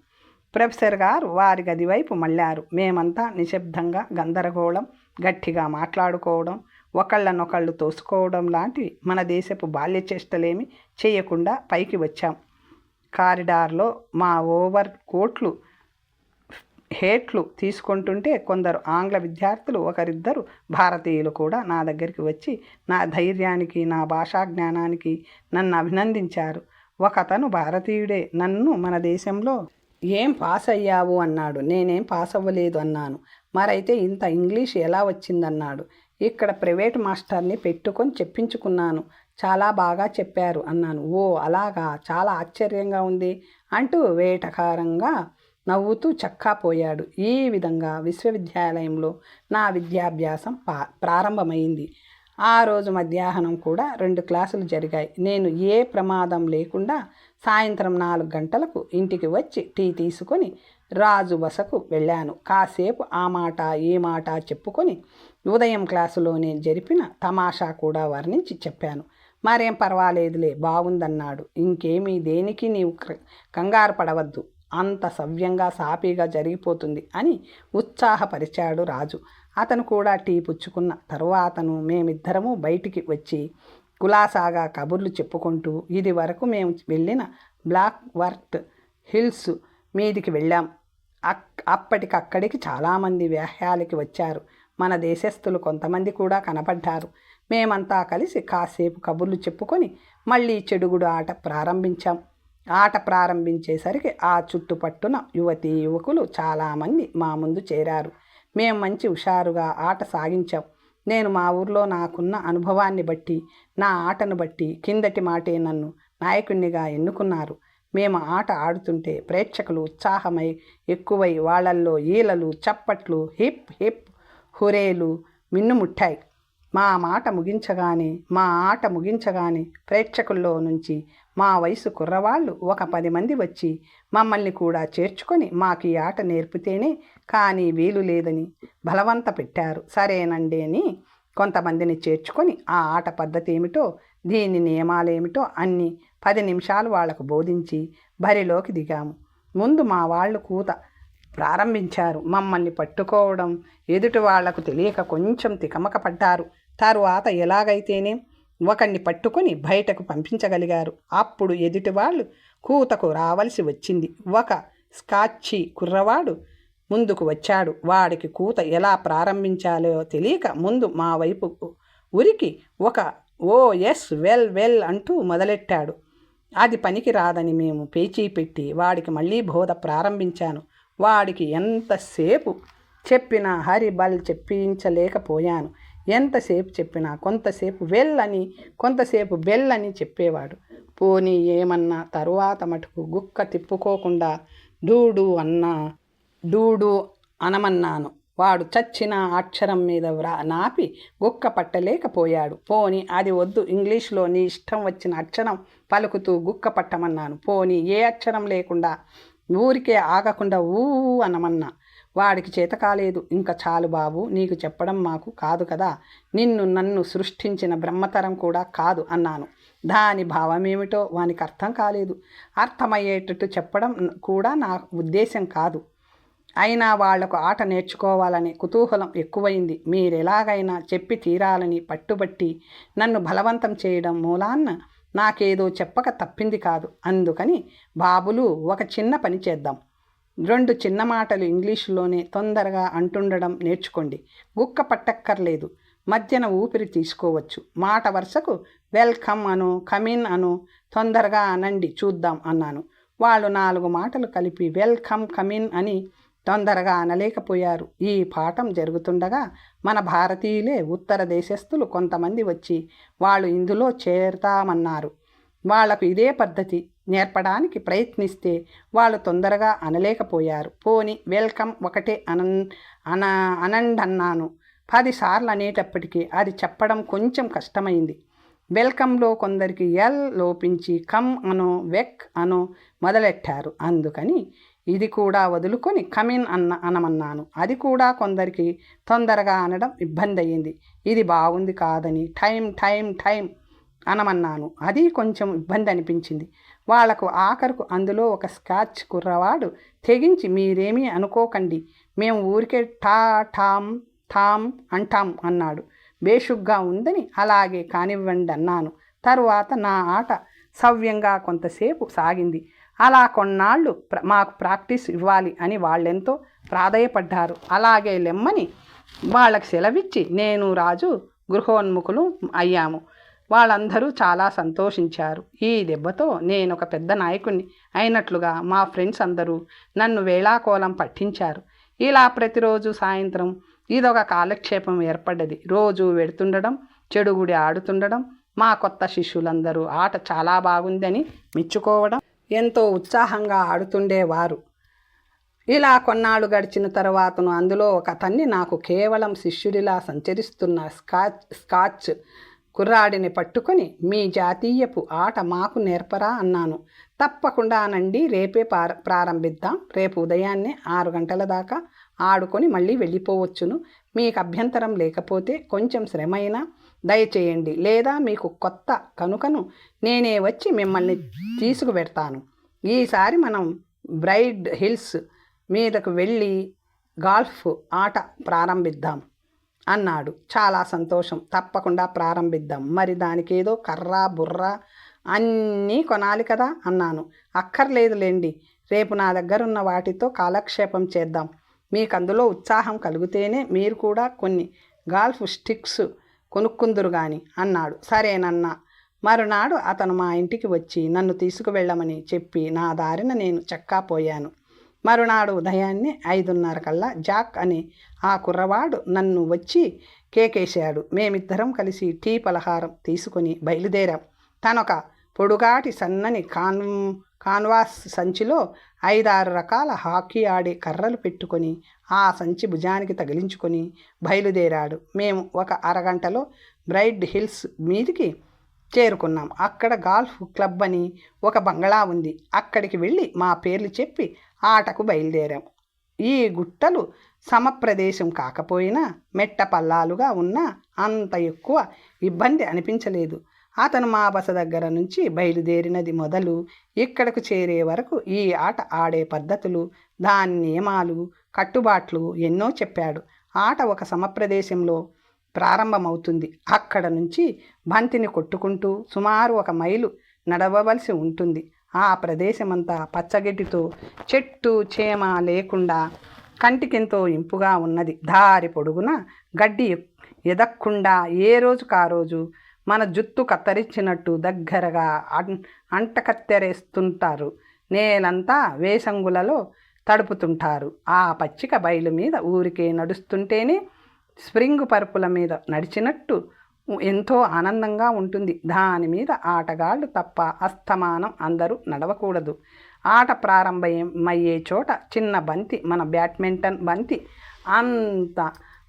ప్రొఫెసర్ గారు వారి గది వైపు మళ్ళారు. మేమంతా నిశ్శబ్దంగా గందరగోళం, గట్టిగా మాట్లాడుకోవడం, ఒకళ్ళనొకళ్ళు తోసుకోవడం లాంటివి మన దేశపు బాల్యచేష్టలేమి చేయకుండా పైకి వచ్చాం. కారిడార్లో మా ఓవర్ కోట్లు హేట్లు తీసుకుంటుంటే కొందరు ఆంగ్ల విద్యార్థులు, ఒకరిద్దరు భారతీయులు కూడా నా దగ్గరికి వచ్చి నా ధైర్యానికి, నా భాషా జ్ఞానానికి నన్ను అభినందించారు. ఒకతను భారతీయుడే. నన్ను మన దేశంలో ఏం పాస్ అయ్యావు అన్నాడు. నేనేం పాస్ అవ్వలేదు అన్నాను. మరైతే ఇంత ఇంగ్లీష్ ఎలా వచ్చిందన్నాడు. ఇక్కడ ప్రైవేట్ మాస్టర్ని పెట్టుకొని చెప్పించుకున్నాను, చాలా బాగా చెప్పారు అన్నాను. ఓ అలాగా, చాలా ఆశ్చర్యంగా ఉంది అంటూ వేటకారంగా నవ్వుతూ చక్కాపోయాడు. ఈ విధంగా విశ్వవిద్యాలయంలో నా విద్యాభ్యాసం ప్రారంభమైంది. ఆ రోజు మధ్యాహ్నం కూడా 2 క్లాసులు జరిగాయి. నేను ఏ ప్రమాదం లేకుండా సాయంత్రం 4 గంటలకు ఇంటికి వచ్చి టీ తీసుకొని రాజు బసకు వెళ్ళాను. కాసేపు ఆ మాట ఈ మాట చెప్పుకొని ఉదయం క్లాసులోనే జరిపిన తమాషా కూడా వర్ణించి చెప్పాను. మరేం పర్వాలేదులే, బాగుందన్నాడు. ఇంకేమీ దేనికి నీవు కంగారు పడవద్దు, అంత సవ్యంగా సాఫీగా జరిగిపోతుంది అని ఉత్సాహపరిచాడు రాజు. అతను కూడా టీ పుచ్చుకున్న తరువాతను మేమిద్దరము బయటికి వచ్చి కులాసాగా కబుర్లు చెప్పుకుంటూ ఇది వరకు మేము వెళ్ళిన బ్లాక్ వర్త్ హిల్స్ మీదికి వెళ్ళాం. అప్పటికక్కడికి చాలామంది వ్యాహ్యాలకి వచ్చారు. మన దేశస్థులు కొంతమంది కూడా కనపడ్డారు. మేమంతా కలిసి కాసేపు కబుర్లు చెప్పుకొని మళ్ళీ చెడుగుడు ఆట ప్రారంభించాం. ఆట ప్రారంభించేసరికి ఆ చుట్టుపట్టున యువతీ యువకులు చాలామంది మా ముందు చేరారు. మేము మంచి హుషారుగా ఆట సాగించాం. నేను మా ఊర్లో నాకున్న అనుభవాన్ని బట్టి, నా ఆటను బట్టి కిందటి మాటే నన్ను నాయకునిగా ఎన్నుకున్నారు. మేము ఆట ఆడుతుంటే ప్రేక్షకులు ఉత్సాహమై ఎక్కువై వాళ్ళల్లో ఈలలు, చప్పట్లు, హిప్ హిప్ హురేలు మిన్నుముట్టాయి. మా ఆట ముగించగానే ప్రేక్షకుల్లో నుంచి మా వయసు కుర్రవాళ్ళు ఒక 10 మంది వచ్చి మమ్మల్ని కూడా చేర్చుకొని మాకు ఈ ఆట నేర్పితేనే కానీ వీలు లేదని బలవంత పెట్టారు. సరేనండి అని కొంతమందిని చేర్చుకొని ఆ ఆట పద్ధతి ఏమిటో, దీని నియమాలేమిటో అన్నీ 10 నిమిషాలు వాళ్లకు బోధించి బరిలోకి దిగాము. ముందు మా వాళ్ళు కూత ప్రారంభించారు. మమ్మల్ని పట్టుకోవడం ఎదుటి వాళ్లకు తెలియక కొంచెం తికమక పడ్డారు. తరువాత ఎలాగైతేనే ఒకడిని పట్టుకొని బయటకు పంపించగలిగారు. అప్పుడు ఎదుటి వాళ్ళు కూతకు రావలసి వచ్చింది. ఒక స్కాచి కుర్రవాడు ముందుకు వచ్చాడు. వాడికి కూత ఎలా ప్రారంభించాలో తెలియక ముందు మా వైపు ఉరికి ఒక ఓ ఎస్ వెల్ వెల్ అంటూ మొదలెట్టాడు. అది పనికి రాదని మేము పేచీ పెట్టి వాడికి మళ్ళీ బోధ ప్రారంభించాను. వాడికి ఎంతసేపు చెప్పినా హరిబల్ చెప్పించలేకపోయాను. ఎంతసేపు చెప్పినా కొంతసేపు వెల్ అని కొంతసేపు బెల్ అని చెప్పేవాడు. పోనీ ఏమన్నా తరువాత మటుకు గుక్క తిప్పుకోకుండా డూడు అనమన్నాను. వాడు చచ్చిన అక్షరం మీద నాపి గుక్క పట్టలేకపోయాడు. పోనీ అది వద్దు, ఇంగ్లీష్లో నీ ఇష్టం వచ్చిన అక్షరం పలుకుతూ గుక్క పట్టమన్నాను. పోనీ ఏ అక్షరం లేకుండా ఊరికే ఆగకుండా ఊ అనమన్నా. వాడికి చేత కాలేదు. ఇంకా చాలు బాబు, నీకు చెప్పడం మాకు కాదు కదా, నన్ను సృష్టించిన బ్రహ్మతరం కూడా కాదు అన్నాను. దాని భావమేమిటో వానికి అర్థం కాలేదు. అర్థమయ్యేటట్టు చెప్పడం కూడా నా ఉద్దేశం కాదు. అయినా వాళ్లకు ఆట నేర్చుకోవాలనే కుతూహలం ఎక్కువైంది. మీరెలాగైనా చెప్పి తీరాలని పట్టుబట్టి నన్ను బలవంతం చేయడం మూలాన్న నాకేదో చెప్పక తప్పింది కాదు. అందుకని బాబులు ఒక చిన్న పని చేద్దాం. 2 చిన్న మాటలు ఇంగ్లీషులోనే తొందరగా అంటుండడం నేర్చుకోండి. గుక్క పట్టక్కర్లేదు. మధ్యన ఊపిరి తీసుకోవచ్చు. మాట వరుసకు వెల్కమ్ అను, కమిన్ అను తొందరగా అనండి చూద్దాం అన్నాను. వాళ్ళు 4 మాటలు కలిపి వెల్కమ్, కమిన్ అని తొందరగా అనలేకపోయారు. ఈ పాఠం జరుగుతుండగా మన భారతీయులే ఉత్తర దేశస్థులు కొంతమంది వచ్చి వాళ్ళు ఇందులో చేరతామన్నారు. వాళ్లకు ఇదే పద్ధతి నేర్పడానికి ప్రయత్నిస్తే వాళ్ళు తొందరగా అనలేకపోయారు. పోని వెల్కమ్ ఒకటే అనండన్నాను. 10 సార్లు అనేటప్పటికీ అది చెప్పడం కొంచెం కష్టమైంది. వెల్కమ్లో కొందరికి ఎల్ లోపించి కమ్ అనో వెక్ అనో మొదలెట్టారు. అందుకని ఇది కూడా వదులుకొని కమిన్ అనమన్నాను. అది కూడా కొందరికి తొందరగా అనడం ఇబ్బంది అయ్యింది. ఇది బాగుంది కాదని టైం అనమన్నాను. అది కొంచెం ఇబ్బంది అనిపించింది వాళ్లకు. ఆఖరుకు అందులో ఒక స్కాచ్ కుర్రవాడు తెగించి మీరేమీ అనుకోకండి, మేము ఊరికే టామ్ అంటాం అన్నాడు. బేషుగ్గా ఉందని అలాగే కానివ్వండి అన్నాను. తరువాత నా ఆట సవ్యంగా కొంతసేపు సాగింది. అలా కొన్నాళ్ళు మాకు ప్రాక్టీస్ ఇవ్వాలి అని వాళ్ళెంతో ప్రాధేయపడ్డారు. అలాగే లెమ్మని వాళ్ళకి సెలవిచ్చి నేను రాజు గృహోన్ముఖులు అయ్యాము. వాళ్ళందరూ చాలా సంతోషించారు. ఈ దెబ్బతో నేను ఒక పెద్ద నాయకుడిని అయినట్లుగా మా ఫ్రెండ్స్ అందరూ నన్ను వేళాకోళం పట్టించారు. ఇలా ప్రతిరోజు సాయంత్రం ఇదొక కాలక్షేపం ఏర్పడ్డది. రోజు వెడుతుండడం, చెడుగుడి ఆడుతుండడం, మా కొత్త శిష్యులందరూ ఆట చాలా బాగుందని మెచ్చుకోవడం, ఎంతో ఉత్సాహంగా ఆడుతుండేవారు. ఇలా కొన్నాళ్ళు గడిచిన తర్వాతను అందులో ఒక అతన్ని నాకు కేవలం శిష్యుడిలా సంచరిస్తున్న స్కాచ్ కుర్రాడిని పట్టుకొని మీ జాతీయపు ఆట మాకు నేర్పరా అన్నాను. తప్పకుండా అనండి, రేపే ప్రారంభిద్దాం. రేపు ఉదయాన్నే 6 గంటల దాకా ఆడుకొని మళ్ళీ వెళ్ళిపోవచ్చును. మీకు అభ్యంతరం లేకపోతే కొంచెం శ్రమైనా దయచేయండి, లేదా మీకు కొత్త కనుకను నేనే వచ్చి మిమ్మల్ని తీసుకువెడతాను. ఈసారి మనం బ్రైడ్ హిల్స్ మీదకు వెళ్ళి గాల్ఫ్ ఆట ప్రారంభిద్దాం అన్నాడు. చాలా సంతోషం, తప్పకుండా ప్రారంభిద్దాం. మరి దానికేదో కర్ర బుర్ర అన్నీ కొనాలి కదా అన్నాను. అక్కర్లేదులేండి, రేపు నా దగ్గరున్న వాటితో కాలక్షేపం చేద్దాం. మీకు అందులో ఉత్సాహం కలిగితేనే మీరు కూడా కొన్ని గాల్ఫ్ స్టిక్స్ కొనుక్కుందురు గాని అన్నాడు. సరేనన్నా. మరునాడు అతను మా ఇంటికి వచ్చి నన్ను తీసుకువెళ్ళమని చెప్పి నా దారిన నేను చక్కాపోయాను. మరునాడు ఉదయాన్నే 5:30 కల్లా జాక్ అనే ఆ కుర్రవాడు నన్ను వచ్చి కేకేశాడు. మేమిద్దరం కలిసి టీ పలహారం తీసుకుని బయలుదేరాం. తనొక పొడుగాటి సన్నని కాన్వాస్ సంచిలో 5-6 రకాల హాకీ ఆడే కర్రలు పెట్టుకొని ఆ సంచి భుజానికి తగిలించుకొని బయలుదేరాడు. మేము ఒక అరగంటలో బ్రైడ్ హిల్స్ మీదికి చేరుకున్నాం. అక్కడ గాల్ఫ్ క్లబ్ అని ఒక బంగళా ఉంది. అక్కడికి వెళ్ళి మా పేర్లు చెప్పి ఆటకు బయలుదేరాం. ఈ గుట్టలు సమప్రదేశం కాకపోయినా మెట్ట పల్లాలుగా ఉన్నా అంత ఎక్కువ ఇబ్బంది అనిపించలేదు. అతను మా బస దగ్గర నుంచి బయలుదేరినది మొదలు ఇక్కడకు చేరే వరకు ఈ ఆట ఆడే పద్ధతులు, దాని నియమాలు, కట్టుబాట్లు ఎన్నో చెప్పాడు. ఆట ఒక సమప్రదేశంలో ప్రారంభమవుతుంది. అక్కడ నుంచి బంతిని కొట్టుకుంటూ సుమారు 1 మైలు నడవవలసి ఉంటుంది. ఆ ప్రదేశమంతా పచ్చగడ్డితో చెట్టు చేమ లేకుండా కంటికెంతో ఇంపుగా ఉన్నది. దారి పొడుగున గడ్డి ఎదక్కుండా ఏ రోజుకా రోజు మన జుత్తు కత్తరించినట్టు దగ్గరగా అంటకత్తెరేస్తుంటారు. నేలంతా వేసంగులలో తడుపుతుంటారు. ఆ పచ్చిక బయలు మీద ఊరికే నడుస్తుంటేనే స్ప్రింగ్ పరుపుల మీద నడిచినట్టు ఎంతో ఆనందంగా ఉంటుంది. దాని మీద ఆటగాళ్ళు తప్ప అస్తమానం అందరూ నడవకూడదు. ఆట ప్రారంభమయ్యే చోట చిన్న బంతి, మన బ్యాడ్మింటన్ బంతి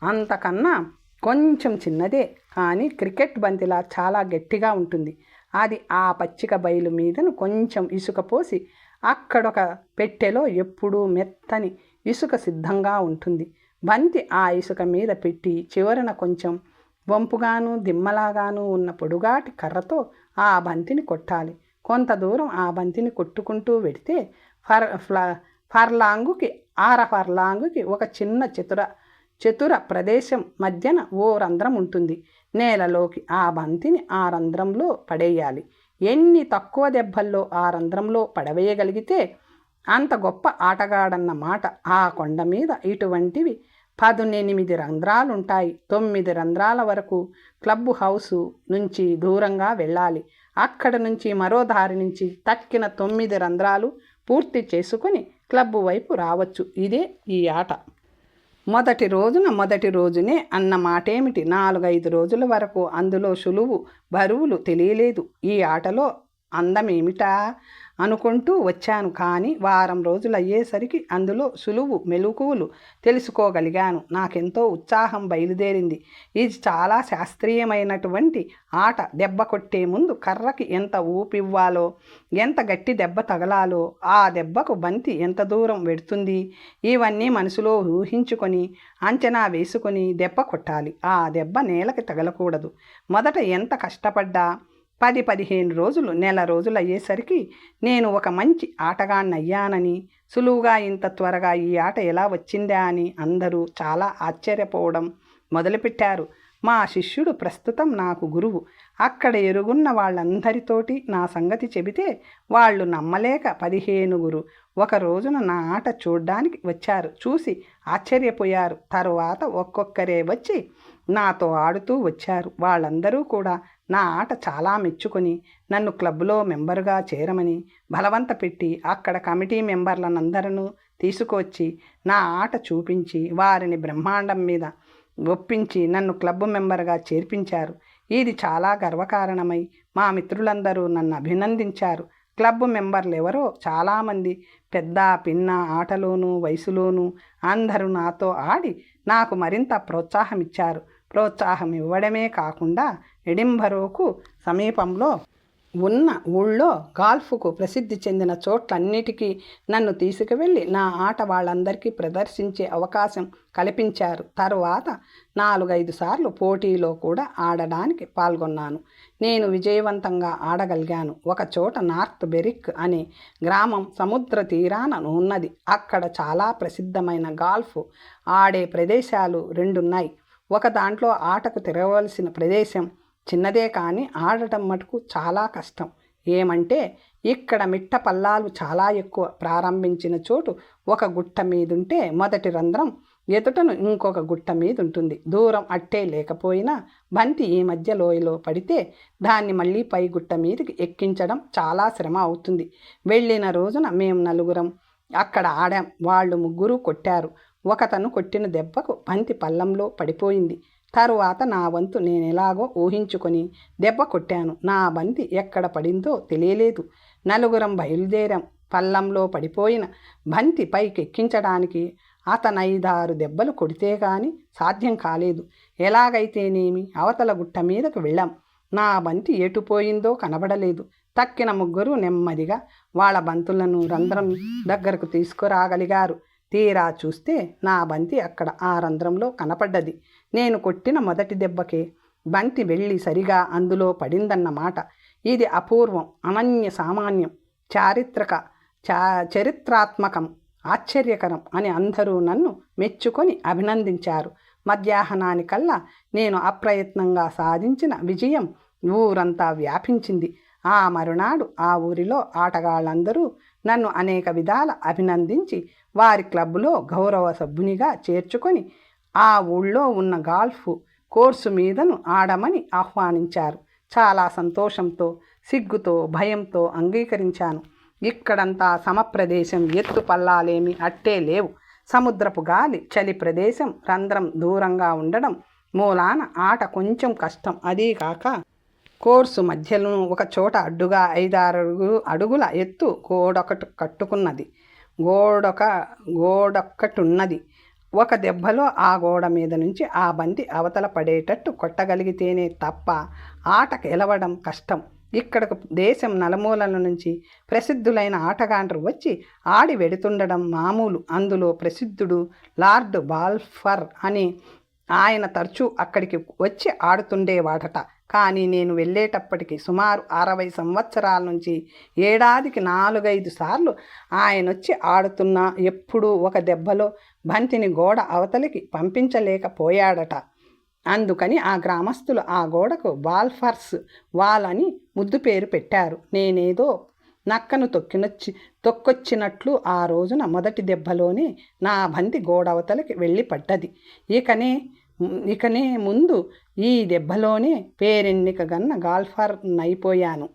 అంతకన్నా కొంచెం చిన్నదే, కానీ క్రికెట్ బంతిలా చాలా గట్టిగా ఉంటుంది. అది ఆ పచ్చిక బయలు మీదను కొంచెం ఇసుక పోసి అక్కడొక పెట్టెలో ఎప్పుడూ మెత్తని ఇసుక సిద్ధంగా ఉంటుంది. బంతి ఆ ఇసుక మీద పెట్టి చివరన కొంచెం వంపుగాను దిమ్మలాగాను ఉన్న పొడుగాటి కర్రతో ఆ బంతిని కొట్టాలి. కొంత దూరం ఆ బంతిని కొట్టుకుంటూ వెడితే ఫర్లాంగుకి 6 ఫర్లాంగుకి ఒక చిన్న చతుర ప్రదేశం మధ్యన ఓ రంధ్రం ఉంటుంది. నేలలోకి ఆ బంతిని ఆ రంధ్రంలో పడేయాలి. ఎన్ని తక్కువ దెబ్బల్లో ఆ రంధ్రంలో పడవేయగలిగితే అంత గొప్ప ఆటగాడన్న మాట. ఆ కొండ మీద ఇటువంటివి 18 రంధ్రాలుంటాయి. 9 రంధ్రాల వరకు క్లబ్ హౌసు నుంచి దూరంగా వెళ్ళాలి. అక్కడ నుంచి మరో దారి నుంచి తక్కిన 9 రంధ్రాలు పూర్తి చేసుకుని క్లబ్ వైపు రావచ్చు. ఇదే ఈ ఆట. మొదటి రోజునే అన్న మాటేమిటి, 4-5 రోజుల వరకు అందులో సులువు బరువులు తెలియలేదు. ఈ ఆటలో అందమేమిటా అనుకుంటూ వచ్చాను. కానీ వారం రోజులు అయ్యేసరికి అందులో సులువు మెలకువలు తెలుసుకోగలిగాను. నాకెంతో ఉత్సాహం బయలుదేరింది. ఇది చాలా శాస్త్రీయమైనటువంటి ఆట. దెబ్బ కొట్టే ముందు కర్రకి ఎంత ఊపివ్వాలో, ఎంత గట్టి దెబ్బ తగలాలో, ఆ దెబ్బకు బంతి ఎంత దూరం వెడుతుంది, ఇవన్నీ మనసులో ఊహించుకొని అంచనా వేసుకొని దెబ్బ కొట్టాలి. ఆ దెబ్బ నేలకి తగలకూడదు. మొదట ఎంత కష్టపడ్డా 10-15 రోజులు, నెల రోజులు అయ్యేసరికి నేను ఒక మంచి ఆటగాణ్ణయ్యానని, సులువుగా ఇంత త్వరగా ఈ ఆట ఎలా వచ్చిందా అని అందరూ చాలా ఆశ్చర్యపోవడం మొదలుపెట్టారు. మా శిష్యుడు ప్రస్తుతం నాకు గురువు. అక్కడ ఎరుగున్న వాళ్ళందరితోటి నా సంగతి చెబితే వాళ్ళు నమ్మలేక 15 ఒక రోజున నా ఆట చూడ్డానికి వచ్చారు. చూసి ఆశ్చర్యపోయారు. తరువాత ఒక్కొక్కరే వచ్చి నాతో ఆడుతూ వచ్చారు. వాళ్ళందరూ కూడా నా ఆట చాలా మెచ్చుకొని నన్ను క్లబ్లో మెంబరుగా చేరమని బలవంత పెట్టి అక్కడ కమిటీ మెంబర్లనందరూ తీసుకొచ్చి నా ఆట చూపించి వారిని బ్రహ్మాండం మీద ఒప్పించి నన్ను క్లబ్ మెంబర్గా చేర్పించారు. ఇది చాలా గర్వకారణమై మా మిత్రులందరూ నన్ను అభినందించారు. క్లబ్ మెంబర్లు ఎవరో చాలామంది పెద్ద పిన్న ఆటలోనూ వయసులోనూ అందరూ నాతో ఆడి నాకు మరింత ప్రోత్సాహం ఇచ్చారు. ప్రోత్సాహం ఇవ్వడమే కాకుండా ఎడింబరోకు సమీపంలో ఉన్న ఊళ్ళో గాల్ఫ్కు ప్రసిద్ధి చెందిన చోట్లన్నిటికీ నన్ను తీసుకువెళ్ళి నా ఆట వాళ్ళందరికీ ప్రదర్శించే అవకాశం కల్పించారు. తరువాత 4-5 సార్లు పోటీలో కూడా ఆడడానికి పాల్గొన్నాను. నేను విజయవంతంగా ఆడగలిగాను. ఒక చోట నార్త్ బెరిక్ అనే గ్రామం సముద్ర తీరాన ఉన్నది. అక్కడ చాలా ప్రసిద్ధమైన గాల్ఫ్ ఆడే ప్రదేశాలు 2 ఉన్నాయి. ఒక దాంట్లో ఆటకు తిరగవలసిన ప్రదేశం చిన్నదే, కానీ ఆడటం మటుకు చాలా కష్టం. ఏమంటే ఇక్కడ మిట్ట పల్లాలు చాలా ఎక్కువ. ప్రారంభించిన చోటు ఒక గుట్ట మీదుంటే మొదటి రంధ్రం ఎదుటను ఇంకొక గుట్ట మీద ఉంటుంది. దూరం అట్టే లేకపోయినా బంతి ఈ మధ్య లోయలో పడితే దాన్ని మళ్ళీ పై గుట్ట మీదకి ఎక్కించడం చాలా శ్రమ అవుతుంది. వెళ్ళిన రోజున మేము నలుగురం అక్కడ ఆడాం. వాళ్ళు ముగ్గురు కొట్టారు. ఒకతను కొట్టిన దెబ్బకు బంతి పల్లంలో పడిపోయింది. తరువాత నా వంతు నేను ఎలాగో ఊహించుకొని దెబ్బ కొట్టాను. నా బంతి ఎక్కడ పడిందో తెలియలేదు. నలుగురం బయలుదేరాం. పల్లంలో పడిపోయిన బంతి పైకి ఎక్కించడానికి అతను 5-6 దెబ్బలు కొడితే కానీ సాధ్యం కాలేదు. ఎలాగైతేనేమి అవతల గుట్ట మీదకు వెళ్ళాం. నా బంతి ఎటుపోయిందో కనబడలేదు. తక్కిన ముగ్గురు నెమ్మదిగా వాళ్ళ బంతులను రంధ్రం దగ్గరకు తీసుకురాగలిగారు. తీరా చూస్తే నా బంతి అక్కడ ఆ రంధ్రంలో కనపడ్డది. నేను కొట్టిన మొదటి దెబ్బకే బంతి వెళ్ళి సరిగా అందులో పడిందన్నమాట. ఇది అపూర్వం, అనన్య సామాన్యం, చరిత్రాత్మకం, ఆశ్చర్యకరం అని అందరూ నన్ను మెచ్చుకొని అభినందించారు. మధ్యాహ్నానికల్లా నేను అప్రయత్నంగా సాధించిన విజయం ఊరంతా వ్యాపించింది. ఆ మరునాడు ఆ ఊరిలో ఆటగాళ్ళందరూ నన్ను అనేక విధాల అభినందించి వారి క్లబ్లో గౌరవ సభ్యునిగా చేర్చుకొని ఆ ఊళ్ళో ఉన్న గాల్ఫ్ కోర్సు మీదను ఆడమని ఆహ్వానించారు. చాలా సంతోషంతో, సిగ్గుతో, భయంతో అంగీకరించాను. ఇక్కడంతా సమప్రదేశం, ఎత్తు పల్లాలేమి అట్టే లేవు. సముద్రపు గాలి, చలి ప్రదేశం, రంధ్రం దూరంగా ఉండడం మూలాన ఆట కొంచెం కష్టం. అదీ కాక కోర్సు మధ్యలో ఒక చోట అడ్డుగా 5-6 అడుగుల ఎత్తు గోడొక్కటున్నది. ఒక దెబ్బలో ఆ గోడ మీద నుంచి ఆ బంతి అవతల పడేటట్టు కొట్టగలిగితేనే తప్ప ఆట గెలవడం కష్టం. ఇక్కడకు దేశం నలుమూలల నుంచి ప్రసిద్ధులైన ఆటగాండ్రు వచ్చి ఆడి వెడుతుండడం మామూలు. అందులో ప్రసిద్ధుడు లార్డ్ బాల్ఫర్ అని ఆయన తరచూ అక్కడికి వచ్చి ఆడుతుండేవాడట. కానీ నేను వెళ్ళేటప్పటికి సుమారు 60 సంవత్సరాల నుంచి ఏడాదికి 4-5 సార్లు ఆయన వచ్చి ఆడుతున్నా ఎప్పుడూ ఒక దెబ్బలో బంతిని గోడ అవతలికి పంపించలేకపోయాడట. అందుకని ఆ గ్రామస్తులు ఆ గోడకు బాల్ఫర్స్ వాల్ అని ముద్దు పేరు పెట్టారు. నేనేదో నక్కను తొక్కొచ్చినట్లు ఆ రోజున మొదటి దెబ్బలోనే నా బంతి గోడ అవతలికి వెళ్ళి పడ్డది. ఇకనే ముందు ఈ దెబ్బలోనే పేరెన్నిక గన్న గాల్ఫర్ నైపోయాను.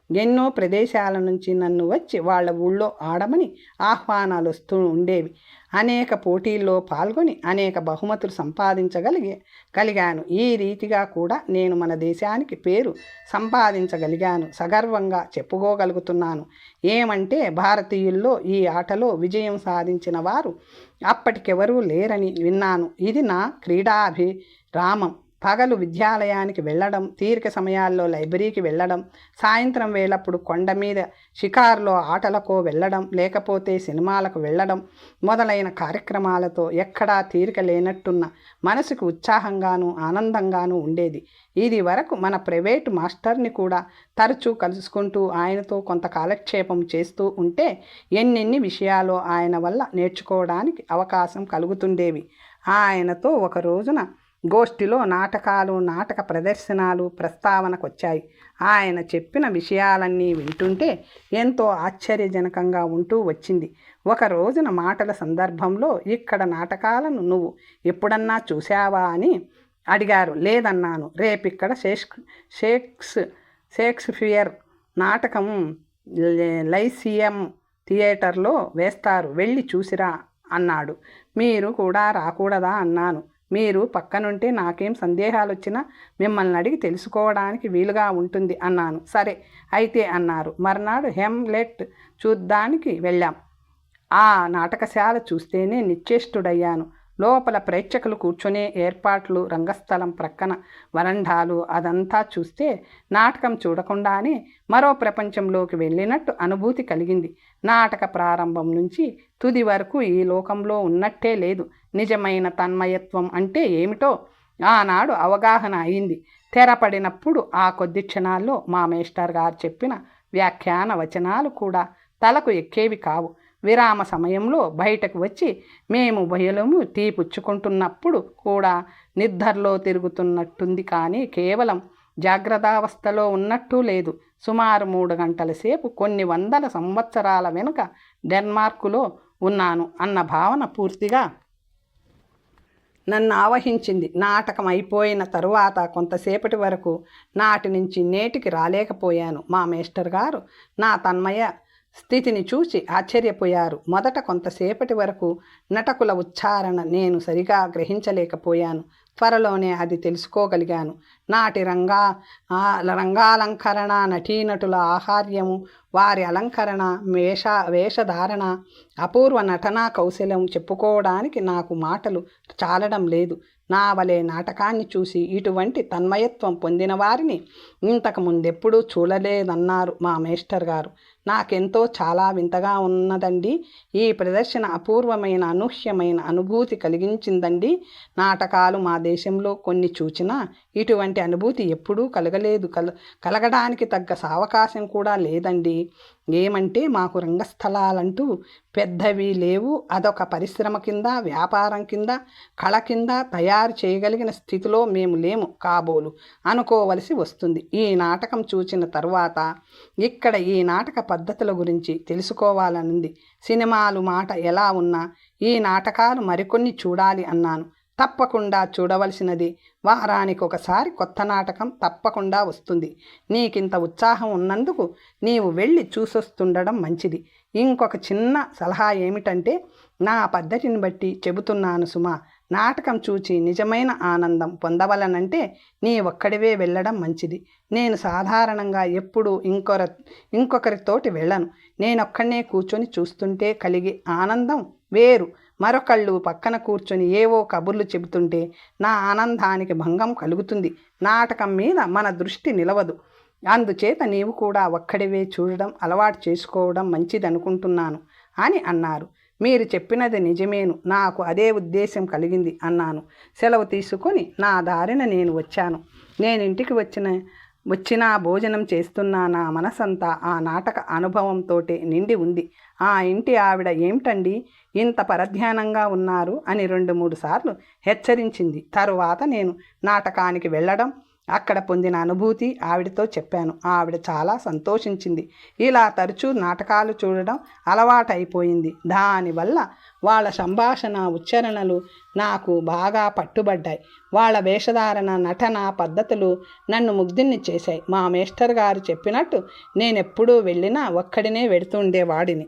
ఎన్నో ప్రదేశాల నుంచి నన్ను వచ్చి వాళ్ళ ఊళ్ళో ఆడమని ఆహ్వానాలు వస్తూ ఉండేవి. అనేక పోటీల్లో పాల్గొని అనేక బహుమతులు సంపాదించగలిగాను. ఈ రీతిగా కూడా నేను మన దేశానికి పేరు సంపాదించగలిగాను. సగర్వంగా చెప్పుకోగలుగుతున్నాను. ఏమంటే భారతీయుల్లో ఈ ఆటలో విజయం సాధించిన వారు అప్పటికెవరూ లేరని విన్నాను. ఇది నా క్రీడాభిరామం. పగలు విద్యాలయానికి వెళ్ళడం, తీరిక సమయాల్లో లైబ్రరీకి వెళ్ళడం, సాయంత్రం వేళప్పుడు కొండ మీద షికారులో ఆటలకో వెళ్ళడం, లేకపోతే సినిమాలకు వెళ్ళడం మొదలైన కార్యక్రమాలతో ఎక్కడా తీరిక లేనట్టున్న మనసుకు ఉత్సాహంగానూ ఆనందంగానూ ఉండేది. ఇది వరకు మన ప్రైవేటు మాస్టర్ని కూడా తరచూ కలుసుకుంటూ ఆయనతో కొంత కాలక్షేపం చేస్తూ ఉంటే ఎన్నెన్ని విషయాలు ఆయన వల్ల నేర్చుకోవడానికి అవకాశం కలుగుతుండేవి. ఆయనతో ఒక రోజున గోష్ఠిలో నాటకాలు, నాటక ప్రదర్శనలు ప్రస్తావనకొచ్చాయి. ఆయన చెప్పిన విషయాలన్నీ వింటుంటే ఎంతో ఆశ్చర్యజనకంగా ఉంటూ వచ్చింది. ఒక రోజున మాటల సందర్భంలో ఇక్కడ నాటకాలను నువ్వు ఎప్పుడన్నా చూశావా అని అడిగారు. లేదన్నాను. రేపిక్కడ షేక్స్పియర్ నాటకం లైసియం థియేటర్లో వేస్తారు, వెళ్ళి చూసిరా అన్నాడు. మీరు కూడా రాకూడదా అన్నాను. మీరు పక్కనుంటే నాకేం సందేహాలు వచ్చినా మిమ్మల్ని అడిగి తెలుసుకోవడానికి వీలుగా ఉంటుంది అన్నాను. సరే అయితే అన్నారు. మర్నాడు హెమ్లెట్ చూడ్డానికి వెళ్ళాం. ఆ నాటకశాల చూస్తేనే నిశ్చేష్టుడయ్యాను. లోపల ప్రేక్షకులు కూర్చునే ఏర్పాట్లు, రంగస్థలం ప్రక్కన వరండాలు అదంతా చూస్తే నాటకం చూడకుండానే మరో ప్రపంచంలోకి వెళ్ళినట్టు అనుభూతి కలిగింది. నాటక ప్రారంభం నుంచి తుది వరకు ఈ లోకంలో ఉన్నట్టే లేదు. నిజమైన తన్మయత్వం అంటే ఏమిటో ఆనాడు అవగాహన అయింది. తెరపడినప్పుడు ఆ కొద్ది క్షణాల్లో మా మేస్టర్ గారు చెప్పిన వ్యాఖ్యాన వచనాలు కూడా తలకు ఎక్కేవి కావు. విరామ సమయంలో బయటకు వచ్చి మేము ఉభయులము టీ పుచ్చుకుంటున్నప్పుడు కూడా నిద్రలో తిరుగుతున్నట్టుంది, కానీ కేవలం జాగ్రత్తావస్థలో ఉన్నట్టు లేదు. సుమారు 3 గంటల సేపు కొన్ని 100 సంవత్సరాల వెనుక డెన్మార్కులో ఉన్నాను అన్న భావన పూర్తిగా నన్ను ఆవహించింది. నాటకం అయిపోయిన తరువాత కొంతసేపటి వరకు నాటి నుంచి నేటికి రాలేకపోయాను. మా మేస్టర్ గారు నా తన్మయ స్థితిని చూసి ఆశ్చర్యపోయారు. మొదట కొంతసేపటి వరకు నటకుల ఉచ్చారణ నేను సరిగా గ్రహించలేకపోయాను. త్వరలోనే అది తెలుసుకోగలిగాను. నాటి రంగాలంకరణ, నటీనటుల ఆహార్యము, వారి అలంకరణ, వేషధారణ, అపూర్వ నటనా కౌశలం చెప్పుకోవడానికి నాకు మాటలు చాలడం లేదు. నా వలె నాటకాన్ని చూసి ఇటువంటి తన్మయత్వం పొందిన వారిని ఇంతకు ముందెప్పుడూ చూడలేదన్నారు మా మేస్టర్ గారు. నాకెంతో చాలా వింతగా ఉన్నదండి. ఈ ప్రదర్శన అపూర్వమైన అనూహ్యమైన అనుభూతి కలిగించిందండి. నాటకాలు మా దేశంలో కొన్ని చూచినా ఇటువంటి అనుభూతి ఎప్పుడూ కలగలేదు. కలగడానికి తగ్గ సావకాశం కూడా లేదండి. ఏమంటే మాకు రంగస్థలాలంటూ పెద్దవి లేవు. అదొక పరిశ్రమ కింద, వ్యాపారం కింద, కళ కింద తయారు చేయగలిగిన స్థితిలో మేము లేము కాబోలు అనుకోవలసి వస్తుంది. ఈ నాటకం చూచిన తరువాత ఇక్కడ ఈ నాటక పద్ధతుల గురించి తెలుసుకోవాలనుంది. సినిమాలు మాట ఎలా ఉన్నా ఈ నాటకాలు మరికొన్ని చూడాలి అన్నాను. తప్పకుండా చూడవలసినది. వారానికి ఒకసారి కొత్త నాటకం తప్పకుండా వస్తుంది. నీకింత ఉత్సాహం ఉన్నందుకు నీవు వెళ్ళి చూసొస్తుండడం మంచిది. ఇంకొక చిన్న సలహా ఏమిటంటే, నా పద్ధతిని బట్టి చెబుతున్నాను సుమా. నాటకం చూచి నిజమైన ఆనందం పొందవలనంటే నీ ఒక్కడివే వెళ్ళడం మంచిది. నేను సాధారణంగా ఎప్పుడూ ఇంకొకరితోటి వెళ్ళను. నేనొక్కడనే కూర్చొని చూస్తుంటే కలిగే ఆనందం వేరు. మరొకళ్ళు పక్కన కూర్చొని ఏవో కబుర్లు చెబుతుంటే నా ఆనందానికి భంగం కలుగుతుంది. నాటకం మీద మన దృష్టి నిలవదు. అందుచేత నీవు కూడా ఒక్కడివే చూడడం అలవాటు చేసుకోవడం మంచిదనుకుంటున్నాను అని అన్నారు. మీరు చెప్పినది నిజమేను, నాకు అదే ఉద్దేశం కలిగింది అన్నాను. సెలవు తీసుకొని నా దారిన నేను వచ్చాను. నేను ఇంటికి వచ్చినా భోజనం చేస్తున్నా నా మనసంతా ఆ నాటక అనుభవంతోటే నిండి ఉంది. ఆ ఇంటి ఆవిడ ఏమిటండి ఇంత పరధ్యానంగా ఉన్నారు అని 2-3 సార్లు హెచ్చరించింది. తరువాత నేను నాటకానికి వెళ్ళడం, అక్కడ పొందిన అనుభూతి ఆవిడతో చెప్పాను. ఆవిడ చాలా సంతోషించింది. ఇలా తరచూ నాటకాలు చూడడం అలవాటైపోయింది. దానివల్ల వాళ్ళ సంభాషణ, ఉచ్చారణలు నాకు బాగా పట్టుబడ్డాయి. వాళ్ళ వేషధారణ, నటన పద్ధతులు నన్ను ముగ్ధుల్ని చేశాయి. మా మేస్టర్ గారు చెప్పినట్టు నేనెప్పుడూ వెళ్ళినా ఒక్కడినే వెడుతుండేవాడిని.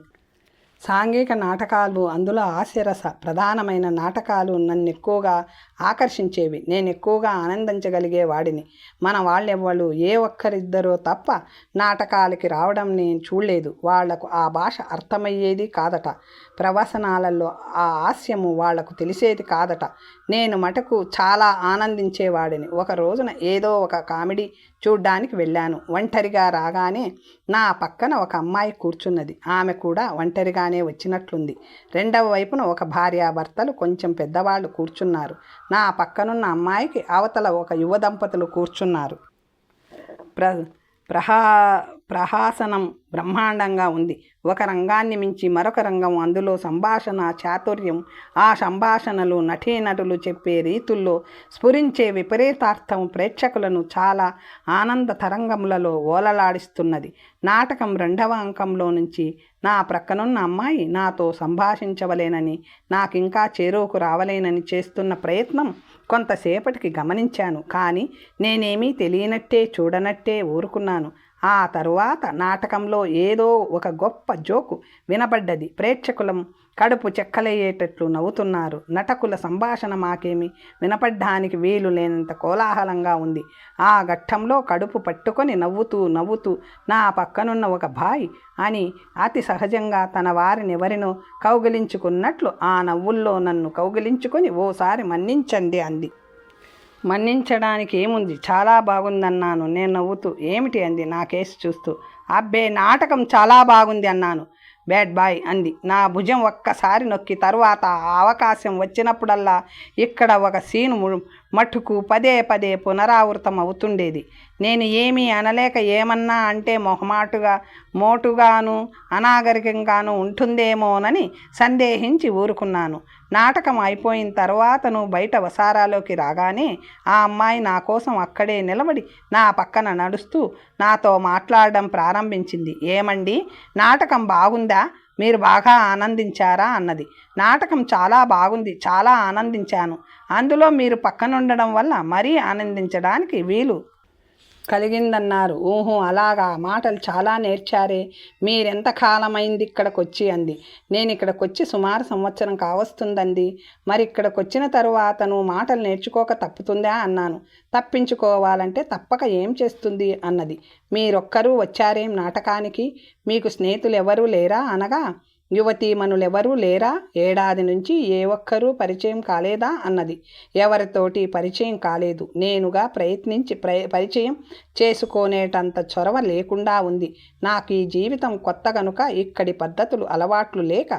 సాంఘిక నాటకాలు, అందులో హాస్యరస ప్రధానమైన నాటకాలు నన్ను ఎక్కువగా ఆకర్షించేవి. నేను ఎక్కువగా ఆనందించగలిగేవాడిని. మన వాళ్ళెవ్వరు ఏ ఒక్కరిద్దరో తప్ప నాటకాలకి రావడం నేను చూడలేదు. వాళ్లకు ఆ భాష అర్థమయ్యేది కాదట. ప్రవసనాలలో ఆ హాస్యము వాళ్లకు తెలిసేది కాదట. నేను మటుకు చాలా ఆనందించేవాడిని. ఒక రోజున ఏదో ఒక కామెడీ చూడ్డానికి వెళ్ళాను. ఒంటరిగా రాగానే నా పక్కన ఒక అమ్మాయి కూర్చున్నది. ఆమె కూడా ఒంటరిగానే వచ్చినట్లుంది. రెండవ వైపున ఒక భార్యాభర్తలు కొంచెం పెద్దవాళ్ళు కూర్చున్నారు. నా పక్కనున్న అమ్మాయికి అవతల ఒక యువ దంపతులు కూర్చున్నారు. ప్రహాసనం బ్రహ్మాండంగా ఉంది. ఒక రంగాన్ని మించి మరొక రంగం, అందులో సంభాషణ చాతుర్యం, ఆ సంభాషణలు నటీనటులు చెప్పే రీతుల్లో స్ఫురించే విపరీతార్థం ప్రేక్షకులను చాలా ఆనంద తరంగములలో ఓలలాడిస్తున్నది. నాటకం 2వ అంకంలో నుంచి నా ప్రక్కనున్న అమ్మాయి నాతో సంభాషించవలేనని, నాకింకా చేరువకు రావలేనని చేస్తున్న ప్రయత్నం కొంతసేపటికి గమనించాను. కానీ నేనేమీ తెలియనట్టే చూడనట్టే ఊరుకున్నాను. ఆ తరువాత నాటకంలో ఏదో ఒక గొప్ప జోకు వినబడ్డది. ప్రేక్షకులం కడుపు చెక్కలయ్యేటట్లు నవ్వుతున్నారు. నటకుల సంభాషణ మాకేమి వినపడ్డానికి వీలు లేనంత కోలాహలంగా ఉంది. ఆ ఘట్టంలో కడుపు పట్టుకొని నవ్వుతూ నా పక్కనున్న ఒక భాయ్ అని అతి సహజంగా తన వారినెవరినో కౌగిలించుకున్నట్లు ఆ నవ్వుల్లో నన్ను కౌగిలించుకొని ఓసారి మన్నించండి అంది. మన్నించడానికి ఏముంది, చాలా బాగుందన్నాను నేను నవ్వుతూ. ఏమిటి అంది నా కేసు చూస్తూ. అబ్బే, నాటకం చాలా బాగుంది అన్నాను. బ్యాడ్ బాయ్ అంది నా భుజం ఒక్కసారి నొక్కి. తరువాత ఆ అవకాశం వచ్చినప్పుడల్లా ఇక్కడ ఒక సీను మట్టుకు పదే పునరావృతం అవుతుండేది. నేను ఏమీ అనలేక ఏమన్నా అంటే మోటుగాను అనాగరికంగాను ఉంటుందేమోనని సందేహించి ఊరుకున్నాను. నాటకం అయిపోయిన తర్వాత నువ్వు బయట వసారాలోకి రాగానే ఆ అమ్మాయి నా కోసం అక్కడే నిలబడి నా పక్కన నడుస్తూ నాతో మాట్లాడడం ప్రారంభించింది. ఏమండి, నాటకం బాగుందా? మీరు బాగా ఆనందించారా అన్నది. నాటకం చాలా బాగుంది, చాలా ఆనందించాను. అందులో మీరు పక్కనుండడం వల్ల మరీ ఆనందించడానికి వీలు కలిగిందన్నారు. ఊహు, అలాగా, మాటలు చాలా నేర్చారే. మీరెంత కాలమైంది ఇక్కడికొచ్చి అంది. నేను ఇక్కడికొచ్చి సుమారు సంవత్సరం కావస్తుందండి. మరి ఇక్కడికొచ్చిన తరువాత నువ్వు మాటలు నేర్చుకోక తప్పుతుందా అన్నాను. తప్పించుకోవాలంటే తప్పక ఏం చేస్తుంది అన్నది. మీరొక్కరూ వచ్చారేం నాటకానికి? మీకు స్నేహితులు ఎవరూ లేరా అనగా, యువతీమణులెవరూ లేరా? ఏడాది నుంచి ఏ ఒక్కరూ పరిచయం కాలేదా అన్నది. ఎవరితోటి పరిచయం కాలేదు. నేనుగా ప్రయత్నించి పరిచయం చేసుకునేటంత చొరవ లేకుండా ఉంది. నాకు ఈ జీవితం కొత్త గనుక ఇక్కడి పద్ధతులు అలవాట్లు లేక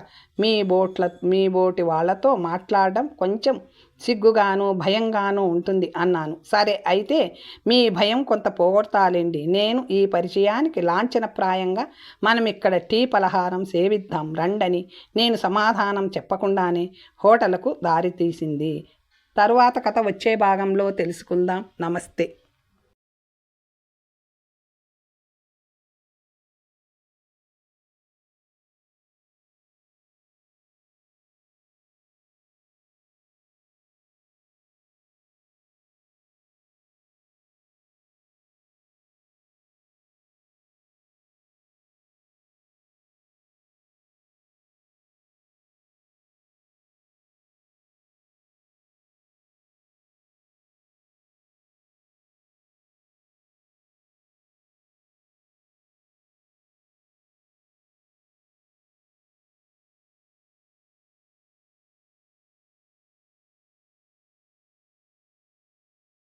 మీ బోటి వాళ్ళతో మాట్లాడడం కొంచెం సిగ్గుగాను భయంగాను ఉంటుంది అన్నాను. సరే, అయితే మీ భయం కొంత పోగొడతాలేండి. నేను ఈ పరిచయానికి లాంఛనప్రాయంగా మనం ఇక్కడ టీ పలహారం సేవిద్దాం రండని నేను సమాధానం చెప్పకుండానే హోటల్కు దారితీసింది. తరువాత కథ వచ్చే భాగంలో తెలుసుకుందాం. నమస్తే.